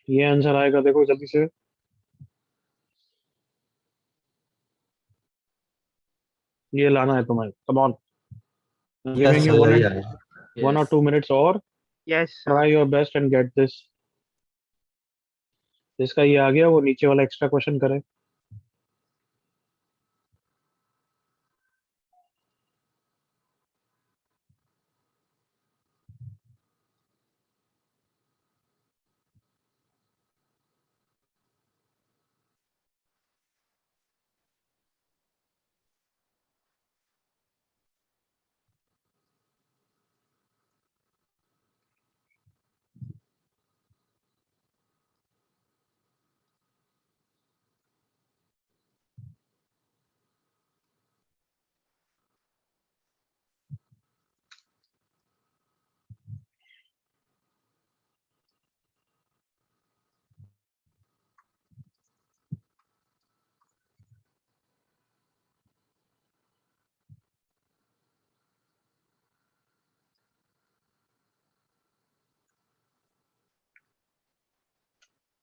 ये आंसर आएगा, देखो जल्दी से. ये लाना है तुम्हें. Come on. गिविंग यू सही है. 1 or 2 minutes और. Yes, sir. Try your best and get this. जिसका ये आ गया वो नीचे वाला एक्स्ट्रा क्वेश्चन करे.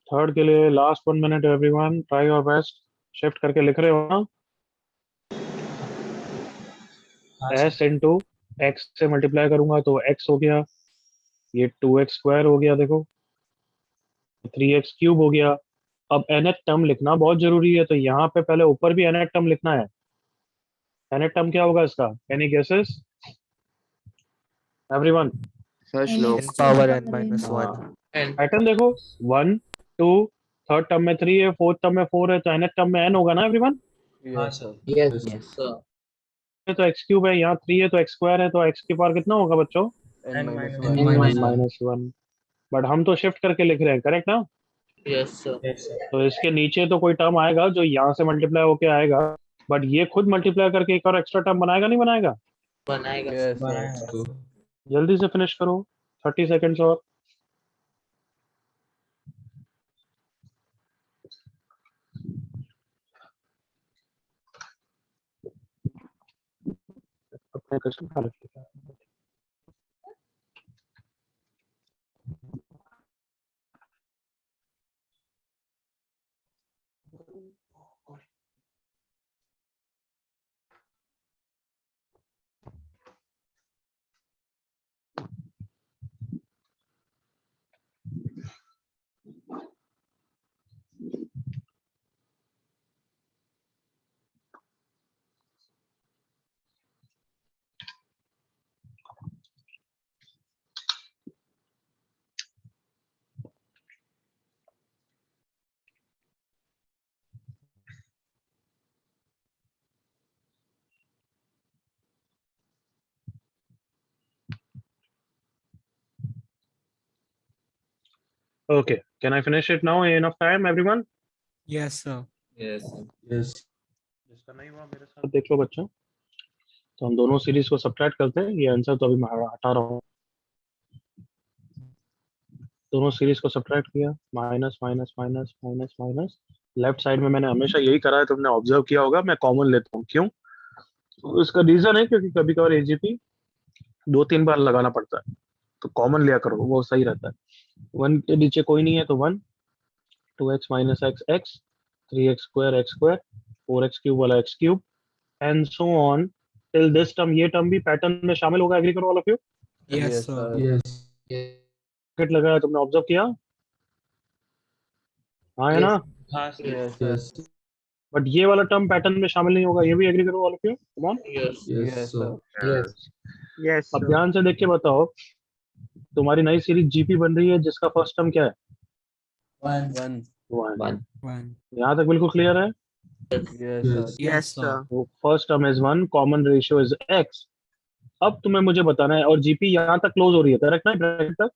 थर्ड के लिए last 1 minute everyone. Try your best. Shift करके लिख रहे हो ना? एस इंटू एक्स से मल्टीप्लाई करूंगा तो एक्स हो गया. ये 2x² हो गया, देखो 3x³ हो गया. अब nth टर्म लिखना बहुत जरूरी है, तो यहाँ पे पहले ऊपर भी nth टर्म लिखना है. nth टर्म क्या होगा इसका? Any guesses? Everyone power And pattern देखो 1 2 थर्ड टर्म में 3 है, फोर्थ टर्म में 4 है, तो nth टर्म में n होगा ना everyone. Yes, sir. Yes. sir. तो x क्यूब है, यहाँ 3 है तो x स्क्वायर है, तो x की पावर कितना होगा बच्चों? N minus N one. minus minus 1। But हम तो शिफ्ट करके लिख रहे हैं, करेक्ट ना? Yes, sir. तो इसके नीचे तो कोई टर्म आएगा जो यहाँ से मल्टीप्लाई होके आएगा, बट ये खुद मल्टीप्लाई करके एक और एक्स्ट्रा टर्म बनाएगा नहीं बनाएगा? बनाएगा। Yes, sir. जल्दी से फिनिश करो, 30 सेकेंड्स और। अपने क्वेश्चन का रखिएगा। Okay, can I finish it now in enough time, everyone? Yes, sir. Yes. जिसका नहीं हुआ मेरे साथ देख लो बच्चों। तो हम दोनों सीरीज को सब्ट्रैक्ट करते हैं, ये आंसर तो अभी मैं हटा रहा हूँ। दोनों सीरीज को सब्ट्रैक्ट किया, minus minus minus minus minus. Left side में मैंने हमेशा यही करा है, तुमने ऑब्जर्व किया होगा, मैं कॉमन लेता हूँ। क्यों? तो इसका रीजन है क्योंकि कभी कभार एजीपी 2-3 बार लगाना पड़ता है, तो कॉमन लिया करो, वो सही रहता है। 1 के नीचे कोई नहीं है तो 1, 2x माइनस एक्स एक्स, 3x square x square, 4x cube वाला x cube, and so on till this term. ये टर्म भी पैटर्न में शामिल होगा, एग्री करो all of you. Yes, sir. Yes. Bracket लगाया तुमने, ऑब्जर्व किया? हाँ है ना? Yes, sir. Yes. बट ये वाला टर्म पैटर्न में शामिल नहीं होगा, ये भी एग्री करो all of you. Come on, Yes. Yes, sir. Yes, अब sir. ध्यान से देख के बताओ, तुम्हारी नई सीरीज जीपी बन रही है जिसका फर्स्ट टर्म क्या है? One. 1. 1। 1. यहाँ तक बिल्कुल क्लियर है? Yes, sir. Yes. Yes, sir. तो first term is 1, common ratio is x। अब तुम्हें मुझे बताना है, और जीपी यहाँ तक क्लोज हो रही है, करेक्ट ना? ब्रैकेट तक।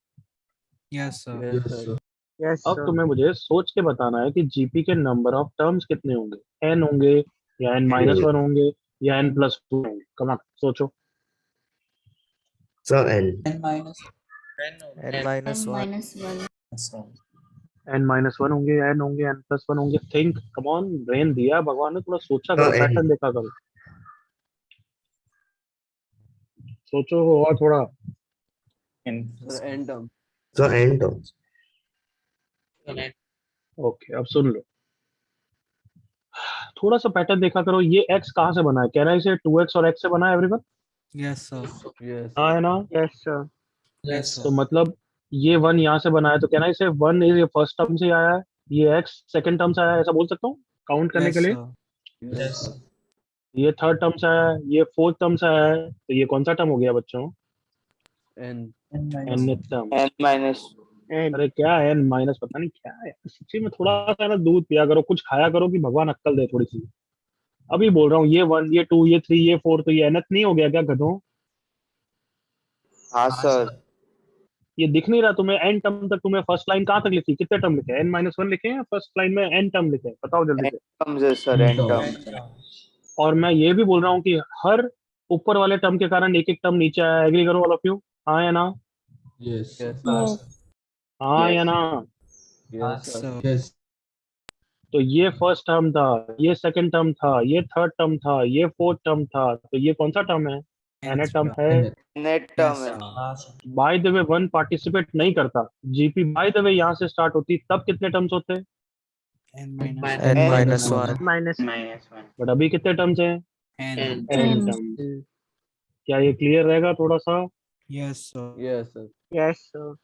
Yes, sir. Yes, Yes, sir. sir. Yes, अब sir. तुम्हें मुझे सोच के बताना है कि जीपी के नंबर ऑफ टर्म्स कितने होंगे, n होंगे या n माइनस 1 होंगे या n प्लस 2 होंगे। कम ऑन, सोचो। Sir n N minus. N N minus 1. Sir. n minus 1 होंगे, n होंगे, n प्लस 1 होंगे। थिंक, कम ऑन, ब्रेन दिया भगवान ने, थोड़ा सोचा करो, n। पैटर्न देखा करो, सोचो और थोड़ा। Sir, N term. Sir n terms. N okay, अब सुन लो, थोड़ा सा पैटर्न देखा करो। ये x कहाँ से बना है? कह रहा है इसे 2x और x से बना है एवरीवन। Yes, sir. Yes. हाँ है ना? Yes, sir. Yes, तो sir. मतलब ये 1 यहाँ से बना है, तो कहना है इसे 1 इज ये फर्स्ट टर्म से आया है, ये x सेकंड टर्म से आया है, ऐसा बोल सकता हूँ काउंट करने Yes, के लिए। sir. Yes, sir. ये थर्ड टर्म से आया है, ये फोर्थ टर्म से आया है, तो ये कौन सा टर्म हो गया बच्चों? N. N minus. nth term. N minus. And अरे क्या n माइनस, पता नहीं क्या है सच्ची में। थोड़ा सा ना दूध पिया करो, कुछ खाया करो कि भगवान अक्कल दे थोड़ी सी। अभी बोल रहा हूँ, ये 1 ये 2 ये 3 ये 4, तो ये nth नहीं हो गया क्या गधों? हाँ सर। ये दिख नहीं रहा तुम्हें? एन टर्म तक तुम्हें फर्स्ट लाइन कहाँ तक लिखी, कितने टर्म लिखे? n माइनस 1 लिखे हैं फर्स्ट लाइन में, n टर्म लिखे हैं? बताओ जल्दी से। Terms है सर, N terms. और मैं ये भी बोल रहा हूँ कि हर ऊपर वाले टर्म के कारण एक एक टर्म नीचे आया, एग्री करो ऑल ऑफ यू। हाँ या ना? Yes. Yes, Yes. हाँ या ना? Yes, sir. Sir. Yes. तो ये फर्स्ट टर्म था, ये सेकंड टर्म था, ये थर्ड टर्म था, ये फोर्थ टर्म था, तो ये कौन सा टर्म है? nth टर्म है। Net term Yes, है. sir. By the way 1 participate नहीं करता, जीपी बाय द वे यहाँ से स्टार्ट होती, तब कितने टर्म्स होते? N minus N minus minus Minus 1. But अभी कितने टर्म्स हैं? N. N n terms. क्या ये क्लियर रहेगा थोड़ा सा? Yes, sir. Yes, sir. yes, sir.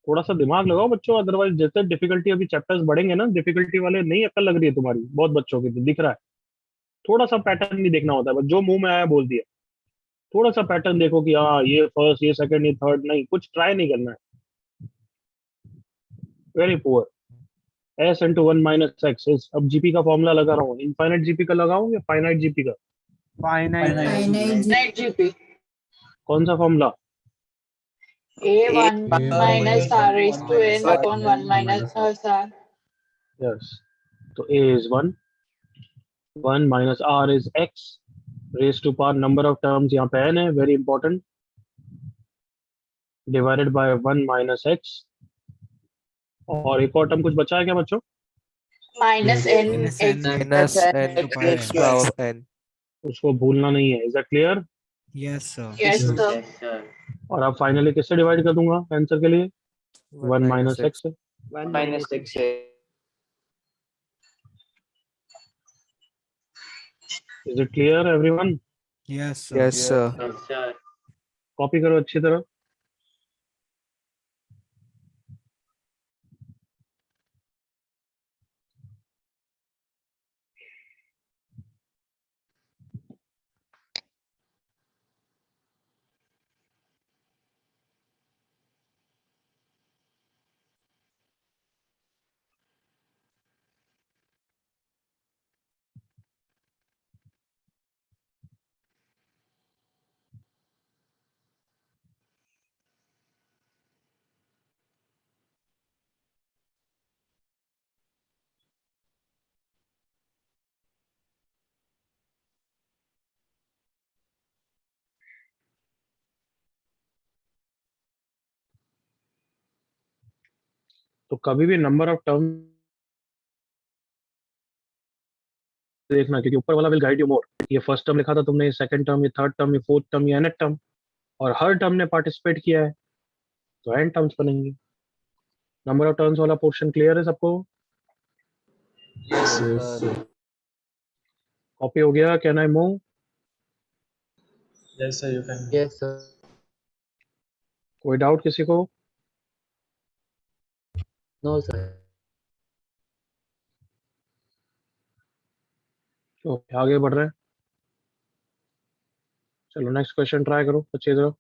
थोड़ा सा दिमाग लगाओ बच्चों, अदरवाइज जैसे डिफिकल्टी अभी चैप्टर्स बढ़ेंगे ना, डिफिकल्टी वाले नहीं अक्ल लग रही है तुम्हारी, बहुत बच्चों की तो दिख रहा है। थोड़ा सा पैटर्न नहीं देखना होता है, बस जो मुंह में आया बोल दिया। थोड़ा सा पैटर्न देखो कि हाँ ये फर्स्ट, ये सेकंड, ये थर्ड, नहीं कुछ ट्राई नहीं करना है। Very poor. s into one minus x. अब जीपी का फॉर्मूला लगा रहा हूँ। इनफाइनाइट जीपी का लगाऊं या फाइनाइट जीपी का? फाइनाइट। Finite GP. कौन सा formula? A1 A1 minus R raised to n minus upon R 1 minus R. Yes, तो a is 1, 1 minus r is x raised to power number of terms यहाँ पे n है, very important, divided by 1 minus x। और एक और term कुछ बचा है क्या बच्चों? Minus n Minus x n Minus n to to power x n. power n. उसको भूलना नहीं है। Is that clear? Yes, sir. Yes, sir. Yes, sir. और अब फाइनली किससे डिवाइड कर दूंगा आंसर के लिए? 1 minus x से। 1 minus x. Is it clear everyone? Yes, sir. Yes, sir. Yes, sir. Copy करो अच्छी तरह। तो कभी भी नंबर ऑफ टर्म देखना, क्योंकि ऊपर वाला विल गाइड यू मोर। ये फर्स्ट टर्म लिखा था तुमने, ये सेकंड टर्म, ये थर्ड टर्म, ये फोर्थ टर्म, ये nth टर्म, और हर टर्म ने पार्टिसिपेट किया है तो n टर्म्स बनेंगे। नंबर ऑफ टर्म्स वाला पोर्शन क्लियर है सबको? Yes, sir. कॉपी हो गया? Can I move? Yes, sir, you can. Yes, sir. कोई डाउट किसी को? No, sir. ओके, आगे बढ़ रहे हैं। चलो नेक्स्ट क्वेश्चन ट्राई करो अच्छी तरह।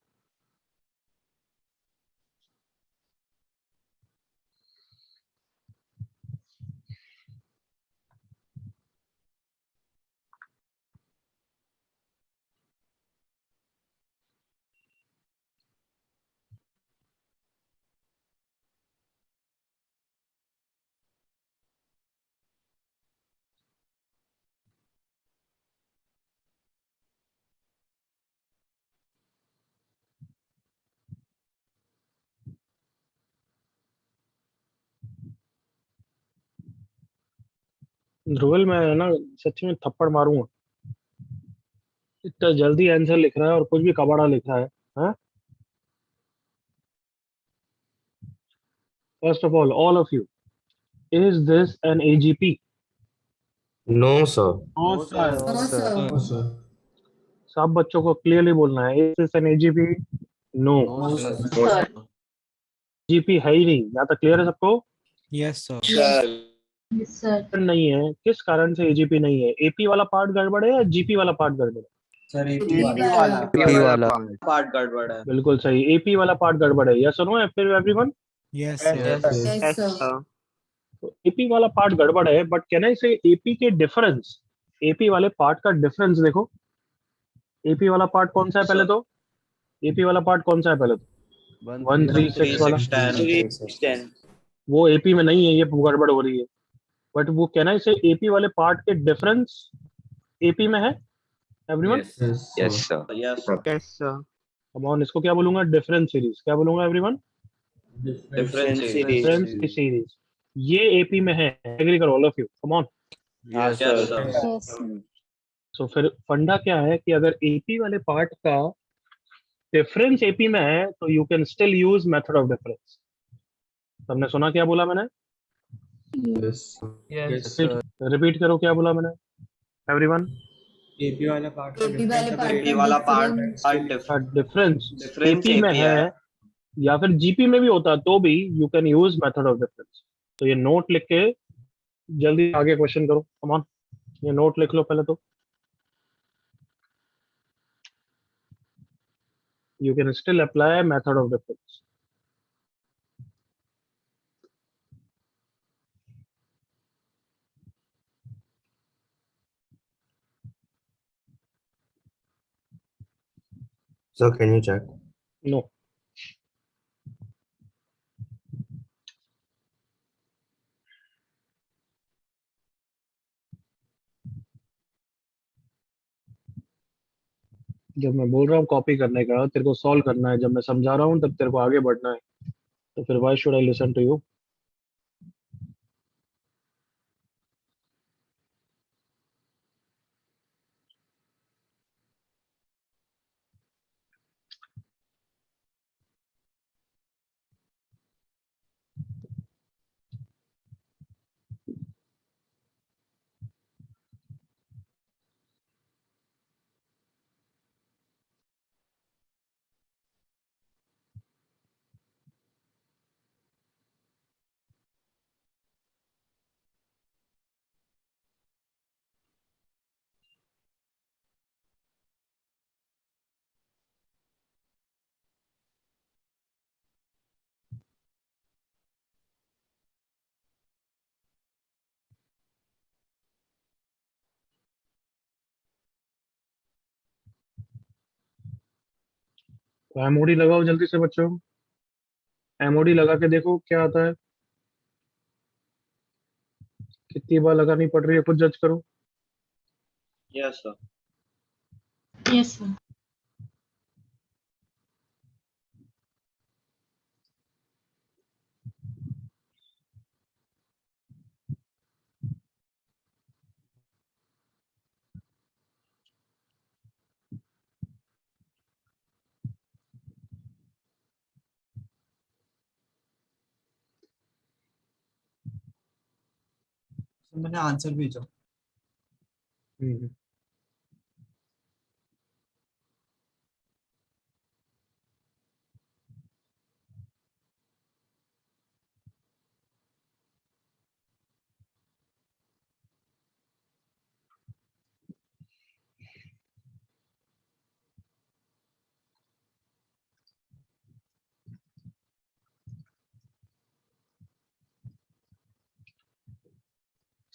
ध्रुवल, मैं ना सच्ची में थप्पड़ मारूंगा, इतना जल्दी आंसर लिख रहा है और कुछ भी कबाड़ा लिख रहा है। हाँ? First of all of you, is this an AGP? No sir. No, sir. No, sir. No, sir. सब बच्चों को क्लियरली बोलना है, is this an AGP? No, No, sir. Sir. GP है ही नहीं। यहाँ तक क्लियर है सबको? Yes, sir. Yes, sir. नहीं है, किस कारण से एजीपी नहीं है? एपी वाला पार्ट गड़बड़ है या जीपी वाला पार्ट गड़बड़ है? Sir, AP AP वाला. वाला. P वाला. पार्ट गड़बड़ है। बिल्कुल सही, एपी वाला पार्ट गड़बड़ है। यस और नो फिर everyone? Yes, Yes, sir. sir. Yes. Yes, sir. तो एपी वाला पार्ट गड़बड़ है, बट कैन आई से एपी के डिफरेंस? एपी वाले पार्ट का डिफरेंस देखो। एपी वाला पार्ट कौन सा है पहले तो? एपी वाला पार्ट कौन सा है पहले तो? 1 3 6 वाला। 10 वो एपी में नहीं है, ये गड़बड़ हो रही है। बट वो कैन आई से एपी वाले पार्ट के डिफरेंस एपी में है everyone? Yes, sir. Yes Yes, sir. अब ऑन इसको क्या बोलूंगा? Difference series. क्या बोलूंगा एवरीवन? Difference series. डिफरेंस की सीरीज। ये एपी में है, एग्री करो all of you, come on. Yes, yes sir. Sir. Yes. सो फिर फंडा क्या है कि अगर एपी वाले पार्ट का डिफरेंस एपी में है तो you can still use method of difference. तुमने सुना क्या बोला मैंने? Yes. Yes. sir. रिपीट करो क्या बोला मैंने एवरीवन? AP वाला part का AP वाले part एपी वाला पार्ट डिफरेंस डिफरेंस एपी में एपी है है। या फिर जीपी में भी होता तो भी you can use method of difference. तो ये नोट लिख के जल्दी आगे क्वेश्चन करो, कम ऑन। ये नोट लिख लो पहले तो। you can still apply method of difference. So can you check? No. जब मैं बोल रहा हूँ कॉपी करने का, तेरे को सॉल्व करना है, जब मैं समझा रहा हूँ तब तेरे को आगे बढ़ना है, तो फिर why should I listen to you? तो एमओडी लगाओ जल्दी से बच्चों, एमओडी लगा के देखो क्या आता है, कितनी बार लगानी पड़ रही है, खुद जज करो। Yes, sir. Yes, sir. मैंने आंसर भेजा। हम्म।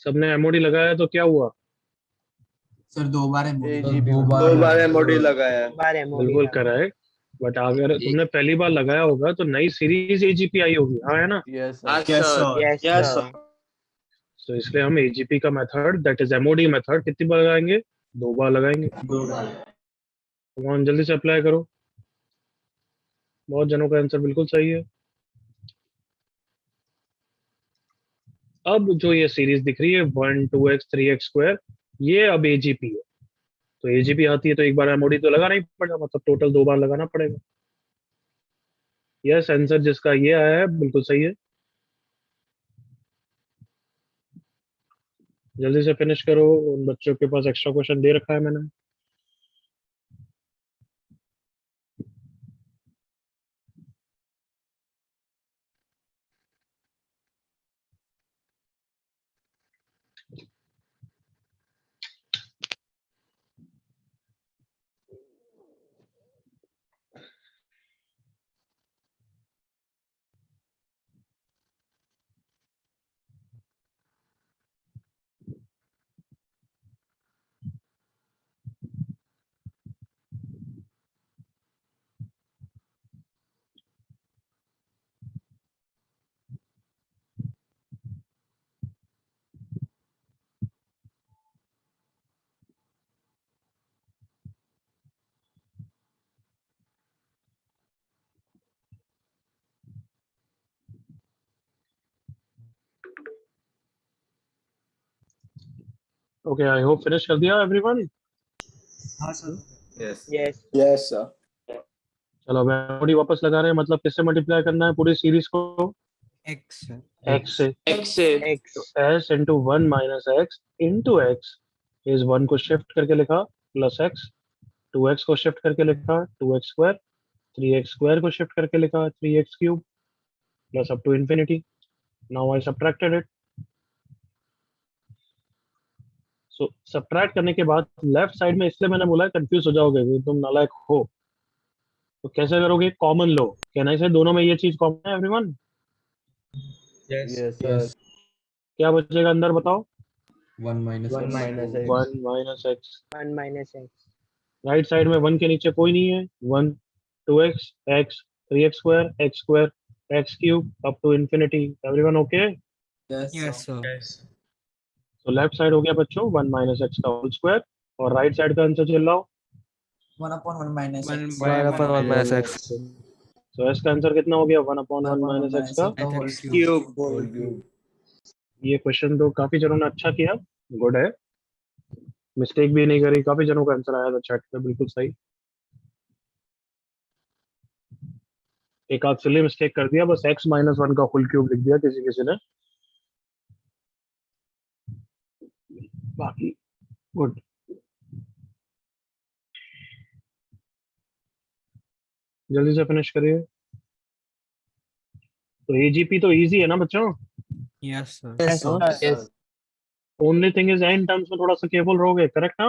सबने एमओडी लगाया तो क्या हुआ? सर 2 बार है AGP दो में। बार दो बार एमओडी लगाया है। बिल्कुल करेक्ट, बट अगर तुमने पहली बार लगाया होगा तो नई सीरीज एजीपी आई होगी, हाँ है ना? Yes, sir. Yes, Yes, sir. sir. Yes, sir. तो इसलिए हम एजीपी का method, that is MoD method, कितनी बार लगाएंगे? 2 बार लगाएंगे। दो बार कौन जल्दी से अप्लाई करो, बहुत जनों का आंसर बिल्कुल सही है। अब जो ये सीरीज दिख रही है 1 2x 3x स्क्वायर, ये अब एजीपी है, तो एजीपी आती है तो एक बार एमओडी तो लगाना ही पड़ेगा, मतलब टोटल 2 बार लगाना पड़ेगा। यस, आंसर जिसका ये आया है बिल्कुल सही है। जल्दी से फिनिश करो, उन बच्चों के पास एक्स्ट्रा क्वेश्चन दे रखा है मैंने। ओके, आई होप फिनिश कर दिया एवरीवन। हाँ सर। Yes yes sir. चलो अब एमओडी वापस लगा रहे हैं, मतलब किससे मल्टीप्लाई करना है पूरी सीरीज को? X sir. x से। X से। तो s इंटू 1 माइनस एक्स इंटू एक्स, इस 1 को शिफ्ट करके लिखा प्लस x, 2x को शिफ्ट करके लिखा 2x स्क्वायर, 3x स्क्वायर को शिफ्ट करके लिखा 3x cube, plus up to infinity. Now I subtracted it. So subtract करने के बाद लेफ्ट साइड में, इसलिए मैंने बोला कंफ्यूज हो जाओगे, तुम नालायक हो। तो कैसे करोगे? Common low. कैन आई से दोनों में ये चीज कॉमन है एवरीवन? Yes, sir. क्या बचेगा अंदर बताओ? 1 minus 1 x. minus x. 1 माइनस x. 1 minus x. Right side में 1 के नीचे कोई नहीं है। 1 2x x 3x square x cube up to infinity. Everyone okay? Yes, sir. तो लेफ्ट साइड हो गया बच्चों 1 माइनस एक्स का होल स्क्वायर, और राइट साइड का आंसर चल रहा हो 1 upon 1 minus One x. by 1 upon 1 minus x. तो इसका आंसर कितना हो गया? 1 अपॉन 1 1 माइनस एक्स का the whole cube. Cube. Whole cube. ये क्वेश्चन तो काफी जनों ने अच्छा किया, गुड है, मिस्टेक भी नहीं करी, काफी जनों का आंसर आया था चैट पे, बिल्कुल सही। एक आध सिली मिस्टेक कर दिया, बस x माइनस 1 का होल क्यूब लिख दिया किसी किसी ने, बाकी गुड। जल्दी से फिनिश करिए। तो एजीपी तो इजी है ना बच्चों? Yes, sir. Yes, हाँ? sir. Yes. Only thing is and terms में थोड़ा सा केयरफुल रहोगे, करेक्ट ना?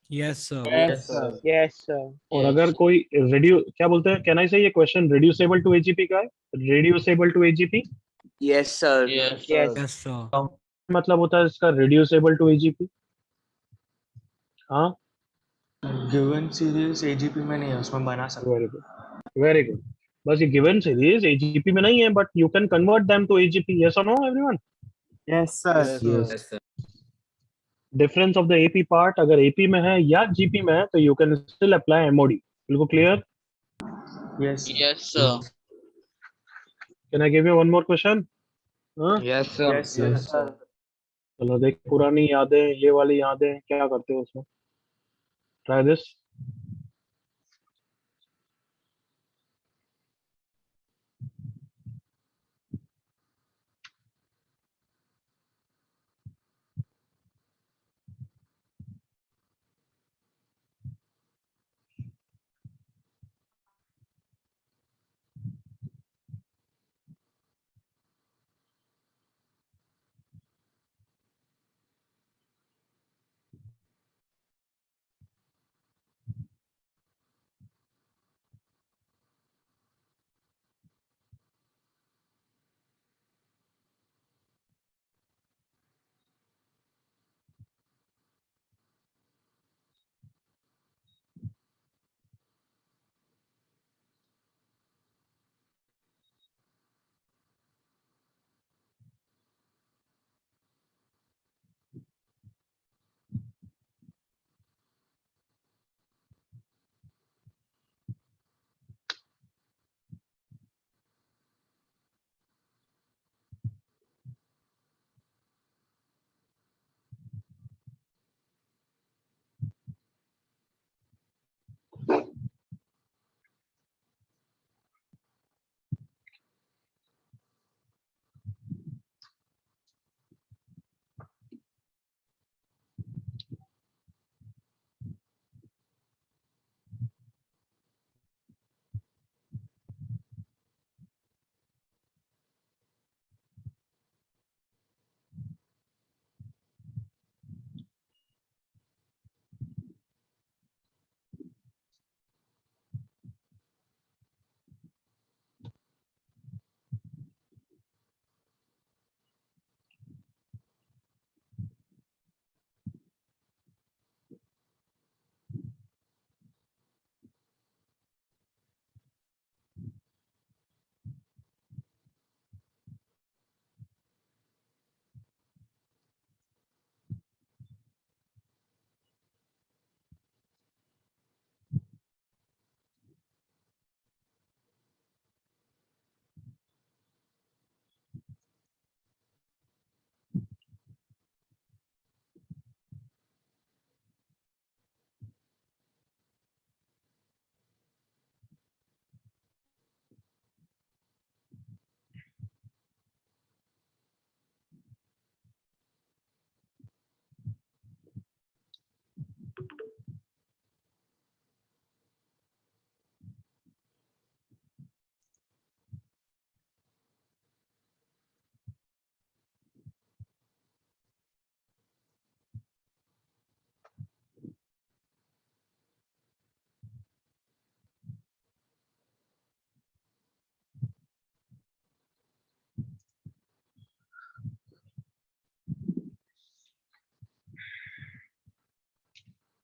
Yes, sir. Yes, sir. Yes, sir. और अगर कोई क्या बोलते हैं, कैन आई से ये क्वेश्चन रिड्यूसेबल टू एजीपी का है? Reducible to AGP yes sir. Yes. Yes. Yes, sir. मतलब होता है इसका रिड्यूसेबल टू एजीपी। हाँ, गिवन सीरीज एजीपी में नहीं है, उसमें बना सकते। Very good, very good. बस ये गिवन सीरीज एजीपी में नहीं है, but you can convert them to AGP. Yes और no everyone? Yes, sir. Yes, sir. Difference of the AP part अगर एपी में है या जीपी में है तो you can still apply MOD. बिल्कुल clear? Yes Yes, sir. Can I give you one more question? Yes, sir. Yes Yes, sir. चलो देख, पुरानी यादें, ये वाली यादें क्या करते हो उसमें। Try this.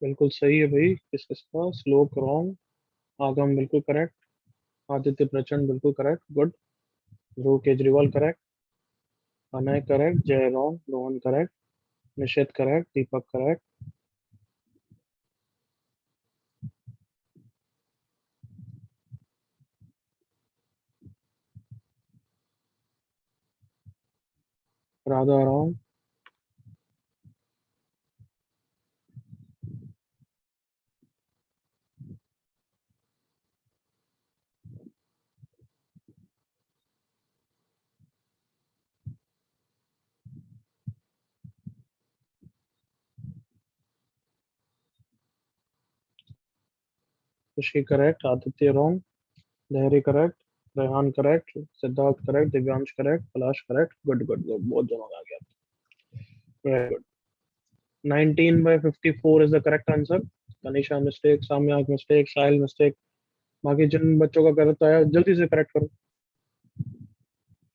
बिल्कुल सही है भाई। किस किसका? श्लोक रॉन्ग, आगम बिल्कुल करेक्ट, आदित्य प्रचंड बिल्कुल correct, good. Dhruv Kejriwal correct, Anay correct, Jai wrong, Rohan correct, Nishit correct, Deepak correct. Radha wrong, Khushi correct, Aditya wrong, Lahari correct, Rehan correct, Siddharth correct, Divyansh correct, Palash correct, good good good, बहुत जनों आ गया। Very good. 19/54 is the correct answer. Tanisha mistake, Samyak mistake, Sahil mistake. बाकी जिन बच्चों का गलत आया जल्दी से करेक्ट करो।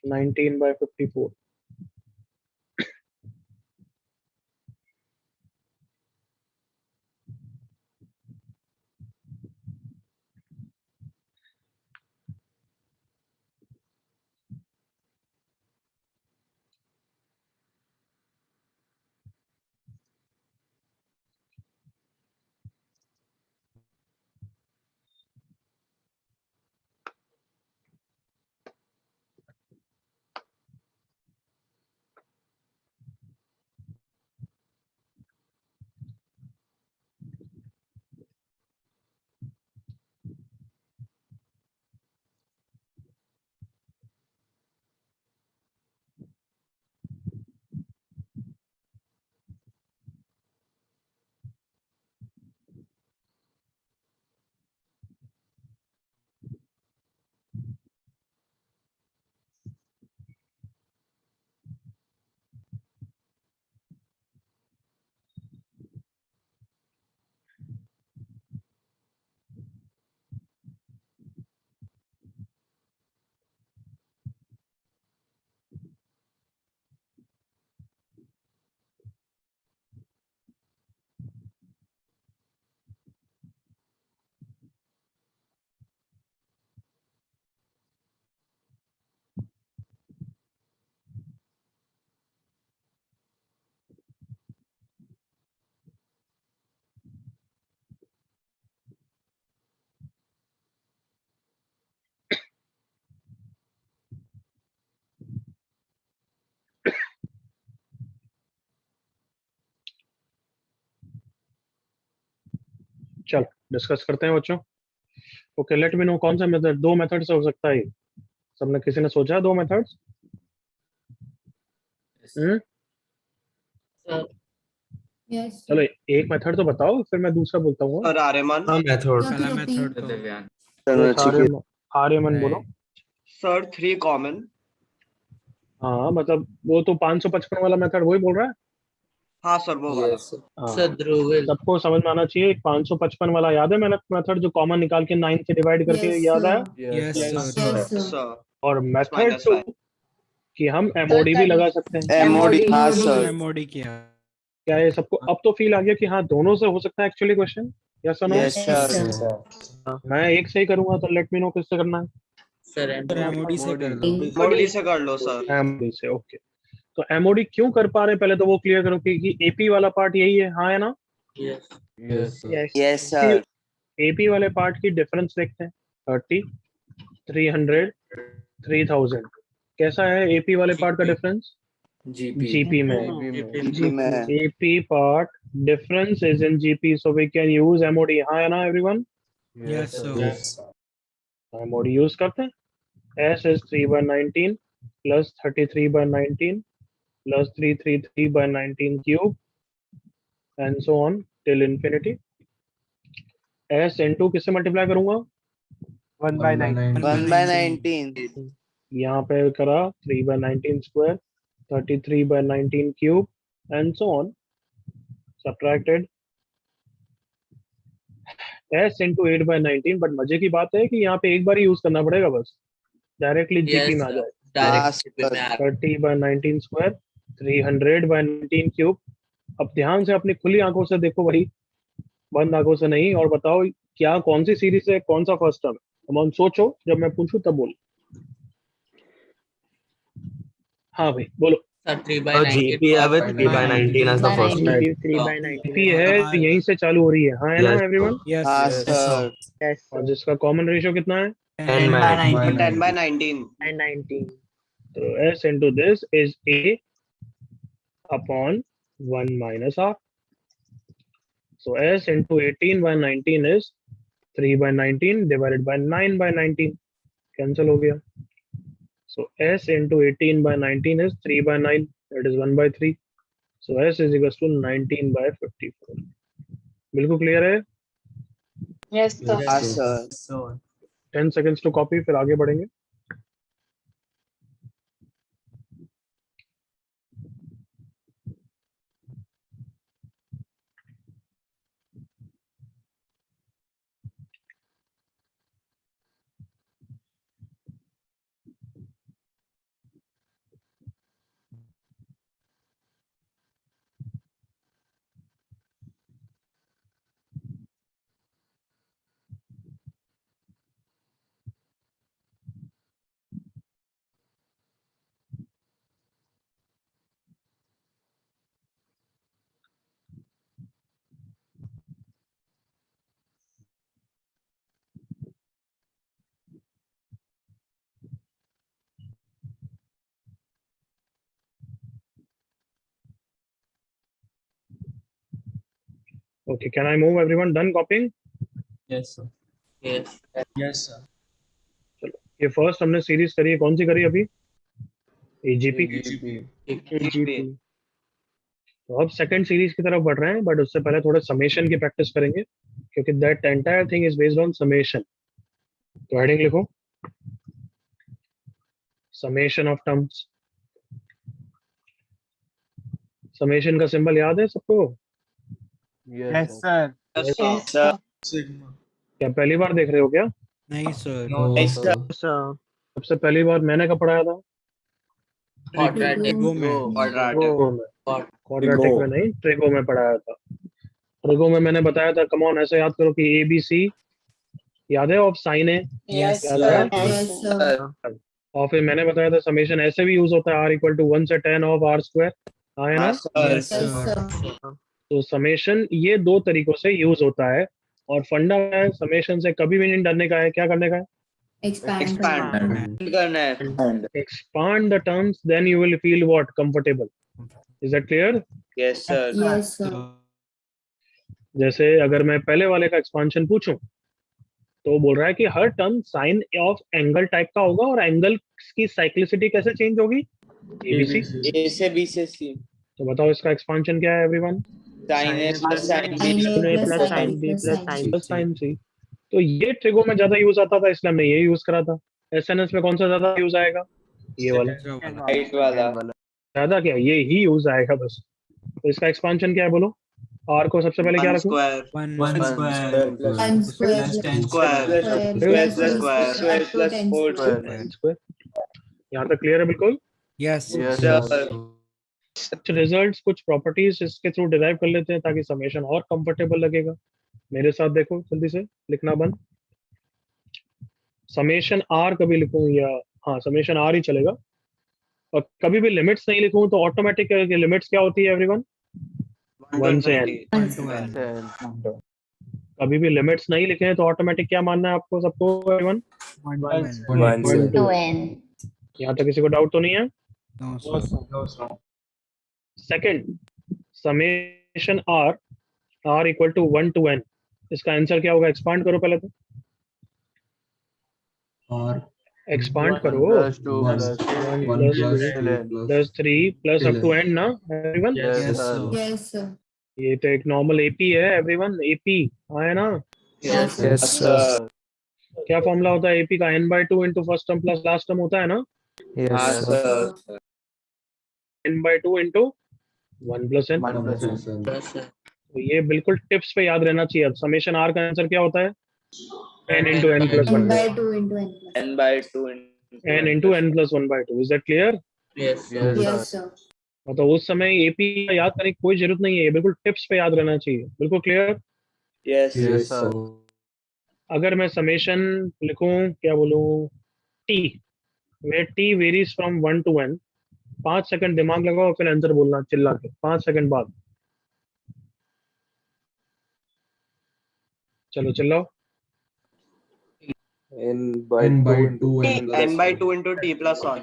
19/54। चलो डिस्कस करते हैं बच्चों। ओके लेट मी नो कौन सा मेथड, दो मेथड से हो सकता है ये? सबने किसी ने सोचा दो मेथड्स? Sir, Yes. चलो एक मेथड तो बताओ फिर मैं दूसरा बोलता हूँ। और आर्यमान। हाँ मेथड। पहला मेथड तो दिव्यांश। आर्यमन बोलो। Sir 3 common. हाँ मतलब वो तो 555 वाला मेथड वही बोल रहा है। हाँ सर वो वाला। हाँ, Sir Dhruvel. सबको समझ में आना चाहिए। 555 वाला याद है मैंने मेथड जो कॉमन निकाल के 9 से डिवाइड करके Yes, याद आया? Yes Yes, sir. sir. Sir और मेथड minus 2 five. कि हम एमओडी भी लगा सकते हैं। MOD हाँ सर एमओडी किया। क्या ये सबको अब तो फील आ गया कि हाँ दोनों से हो सकता है एक्चुअली क्वेश्चन? यस और no? Yes Yes, sir sir. मैं एक से ही करूंगा तो लेट मी नो किससे करना है। Sir सर एमओडी से कर दो। मोडी से कर लो सर। एमओडी से। ओके तो एमओडी क्यों कर पा रहे हैं पहले तो वो क्लियर करो कि एपी वाला पार्ट यही है, हाँ है ना? Yes. यस सर एपी वाले पार्ट की डिफरेंस देखते हैं। 30, 300, 3000। कैसा है एपी वाले पार्ट का डिफरेंस? जीपी में। जी मैं AP part difference is in GP, so we can use mod. हाँ है ना everyone? Yes sir. Mod use करते हैं। S is 3/19 plus 33/19 plus 333/19 cube and so on till infinity. S into किससे मल्टीप्लाई करूंगा? 1/9। 1/19 यहाँ पे करा 3/19 square, 33/19 cube and so on. Subtracted S into 8/19। But मजे की बात है कि यहाँ पे एक बार ही यूज करना पड़ेगा बस, डायरेक्टली जीपी Yes, में आ sir. जाए। Direct GP में आ 30/19 स्क्वायर, 300/19 क्यूब। अब ध्यान से अपनी खुली आंखों से देखो भाई, बंद आंखों से नहीं, और बताओ क्या कौन सी सीरीज है, कौन सा फर्स्ट टर्म है। हम सोचो, जब मैं पूछूं तब बोलो। हाँ भाई बोलो। Sir, 3 by तो 19. GP है with 3 by 19 as the by first 19. term. 3/19 है, यहीं से चालू हो रही है, हाँ है ना Yes. एवरीवन। Yes. हाँ Yes. सर और जिसका कॉमन रेशियो कितना है 10 by 19. 10 by 19. 19। तो S into this is A upon 1 minus R. So S into 18 by 19 is 3 by 19 divided by 9 by 19. Cancel हो गया। So S into 18 by 19 is 3 by 9. That is 1 by 3. So S is equals to 19 by 54. बिल्कुल clear है। Yes, sir. हाँ sir 10 seconds to copy, फिर आगे बढ़ेंगे। Okay, can I move everyone? Done copying? Yes, sir. Yes. Yes, sir. चलो, ये first हमने series करी है, कौन सी करी अभी? AGP। AGP. तो अब सेकंड सीरीज की तरफ बढ़ रहे हैं, बट उससे पहले थोड़ा समेशन की प्रैक्टिस करेंगे, क्योंकि that entire thing is based on summation. तो हेडिंग लिखो, समेशन ऑफ टर्म्स। समेशन का सिंबल याद है सबको? Yes, sir. Yes, sir. Yes, sir. Sigma. क्या पहली बार देख रहे हो क्या? नहीं सर। No, Yes, sir. सबसे पहली बार मैंने कब पढ़ाया था? Quadratic. Trigo में। Quadratic. ट्रिगो में। Quad- क्वाड्रेटिक में नहीं, ट्रिगो में पढ़ाया था। ट्रिगो में मैंने बताया था, कम ऑन ऐसे याद करो कि ABC याद है, ऑफ साइन है, Yes, याद sir. है? Yes, sir. और फिर मैंने बताया था समेशन ऐसे भी यूज होता है, R इक्वल टू 1 से 10 ऑफ R स्क्वायर, हाँ है ना? Yes, sir. Yes, Yes, sir. sir. तो समेशन ये दो तरीकों से यूज होता है, और फंडा है समेशन से कभी भी नहीं डरने का है। क्या करने का है? Expand. करना है. Expand the terms, then you will feel what? Comfortable. Is that clear? Yes, sir. Yes, sir. जैसे अगर मैं पहले वाले का एक्सपांशन पूछूं, तो वो बोल रहा है कि हर term sine of angle type का होगा, और एंगल की साइक्लिसिटी कैसे चेंज होगी? ABC। A से B से C. तो बताओ इसका एक्सपांशन क्या है everyone? Sin A plus sin B Sin A plus plus sin sin B plus sin plus sign C। तो ये ट्रिगो में ज्यादा यूज आता था, इसलिए हमने ये यूज करा था। SNS में कौन सा ज्यादा यूज आएगा? ये वाला। right वाला. ज्यादा क्या, ये ही यूज आएगा बस। तो इसका एक्सपांशन क्या है बोलो? R को सबसे पहले क्या 1 रखूं? square. One One square plus 1 square plus plus 10 Square. square Square plus square. square plus 4 10 square. यहाँ तक क्लियर है बिल्कुल? Yes. Sir. कुछ रिजल्ट्स, कुछ प्रॉपर्टीज इसके थ्रू डिराइव कर लेते हैं, ताकि समेशन और कंफर्टेबल लगेगा। मेरे साथ देखो, जल्दी से लिखना बंद। समेशन R कभी लिखूं, या हाँ समेशन R ही चलेगा, और कभी भी लिमिट्स नहीं लिखूं तो ऑटोमेटिक लिमिट्स क्या होती है एवरीवन? 1 से n। 1 to n. कभी भी लिमिट्स नहीं लिखे हैं तो ऑटोमेटिक क्या मानना है आपको सबको एवरीवन? 1 to n. यहाँ तक किसी को डाउट तो नहीं है? No, sir. No, sir. Second, summation R equal to 1 to n, इसका आंसर क्या होगा? एक्सपांड करो पहले तो, Or एक्सपांड करो। 1 plus 2 plus 3 plus up to n ना everyone? Yes, sir. Yes, sir. ये तो एक नॉर्मल AP है एवरीवन, AP हाँ है ना? Yes, sir. Yes, sir. क्या फॉर्मूला होता है AP का? n/2 into first term plus last term होता है ना? Yes, sir. n/2 into 1 plus n। Yes, sir. तो ये बिल्कुल टिप्स पे याद रहना चाहिए। समेशन R का आंसर क्या होता है? n into n plus 1 n by 2 into n plus. N by 2 n into n plus 1/2। Is that clear? Yes, sir. Yes, sir. मतलब उस समय AP का याद करने की कोई जरूरत नहीं है, ये बिल्कुल टिप्स पे याद रहना चाहिए। बिल्कुल क्लियर? Yes. Yes, sir. अगर मैं समेशन लिखूं, क्या बोलूं, T, where t varies from 1 to n, 5 second दिमाग लगाओ फिर आंसर बोलना चिल्ला के, 5 सेकंड बाद। चलो चिल्लाओ। N by 2 n by 2 into t plus 1.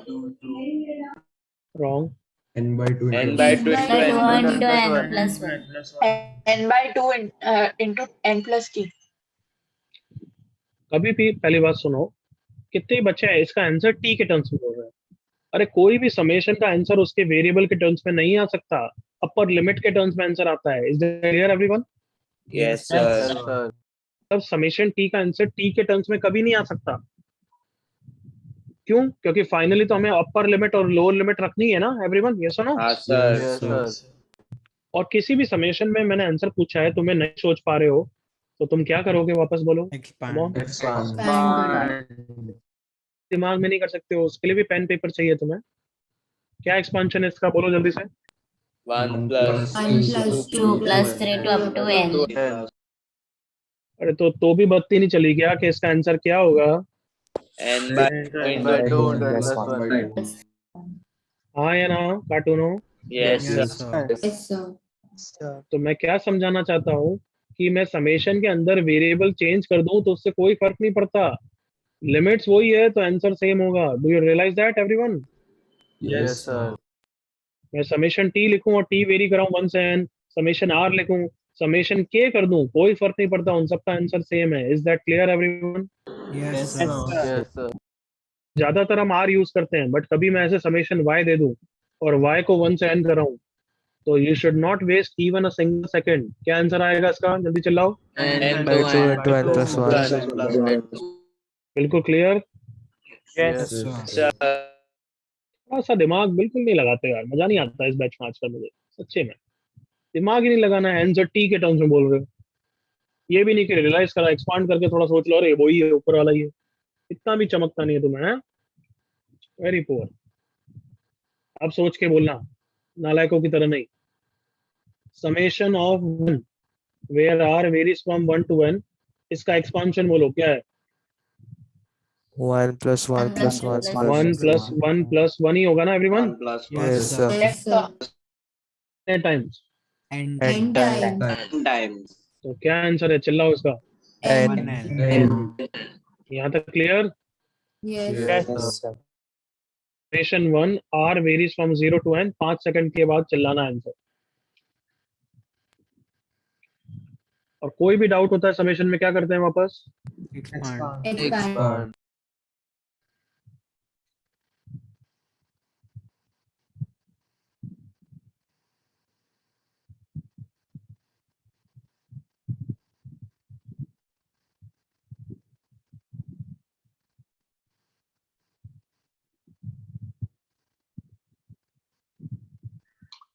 Wrong. N by 2 N by 2 into n. n by 2 into n plus t. कभी भी पहली बात सुनो, कितने बच्चे हैं इसका आंसर टी के टर्म्स में बोल रहे हैं। अरे कोई भी समेशन का आंसर उसके वेरिएबल के टर्म्स में नहीं आ सकता, अपर लिमिट के टर्म्स में आंसर आता है। Is that clear everyone? Yes, sir. तब समेशन टी का आंसर टी के टर्म्स में कभी नहीं आ सकता। क्यों? क्योंकि फाइनली तो हमें अपर लिमिट और लोअर लिमिट रखनी है ना एवरीवन, यस और नो? हाँ sir. और किसी भी समेशन में मैंने आंसर पूछा है, तुम्हें नहीं सोच पा रहे हो, तो तुम क्या करोगे? वापस बोलो। Expand. दिमाग में नहीं कर सकते हो, उसके लिए भी पेन पेपर चाहिए तुम्हें। क्या एक्सपांशन है इसका, बोलो जल्दी से। 1 plus 2 plus 3 to up to n. अरे तो भी बत्ती नहीं चली क्या कि इसका आंसर क्या होगा? n by 2 into 2. हाँ या ना कार्टूनो? Yes, Yes, sir. sir. तो मैं क्या समझाना चाहता हूँ कि मैं समेशन के अंदर वेरिएबल चेंज कर दूं तो उससे कोई फर्क नहीं पड़ता, लिमिट्स वही है तो आंसर सेम होगा। Do you realize that everyone? Yes, sir. मैं समेशन टी लिखूं और टी वेरी कराऊं 1 से n, समेशन आर लिखूं, समेशन के कर दूं, कोई फर्क नहीं पड़ता, उन सबका आंसर सेम है। Is that clear everyone? Yes, sir. ज्यादातर हम आर यूज करते हैं, बट कभी मैं ऐसे समेशन वाई दे दूं और वाई को 1 से n कराऊं, तो you should not waste even a single second. क्या आंसर आएगा इसका? जल्दी चिल्लाओ। n by 2 into n plus 1. बिल्कुल क्लियर? Yes, sir. Sir. थोड़ा सा दिमाग बिल्कुल नहीं लगाते यार, मजा नहीं आता इस बैच में आजकल मुझे, सच्चे में दिमाग ही नहीं लगाना है। आंसर टी के टर्म्स में बोल रहे हो, ये भी नहीं कि रियलाइज करा, एक्सपांड करके थोड़ा सोच लो, अरे वही है ऊपर वाला ही है। इतना भी चमकता नहीं है तुम्हें, वेरी पुअर। अब सोच के बोलना, नालायकों की तरह नहीं। Summation of 1 where r varies from 1 to n, इसका एक्सपांशन बोलो क्या है? 1 plus 1 plus 1 1 plus 1 plus 1 ही होगा ना everyone? 1 plus 1 Yes, sir. Yes, sir. Times. And N times. times. तो क्या आंसर है, चिल्लाओ इसका। N. N. यहाँ तक clear? Yes. Yes, sir. Summation 1 r varies from 0 to n, 5 second के बाद चिल्लाना आंसर। और कोई भी डाउट होता है समेशन में, क्या करते हैं वापस? expand. Expand.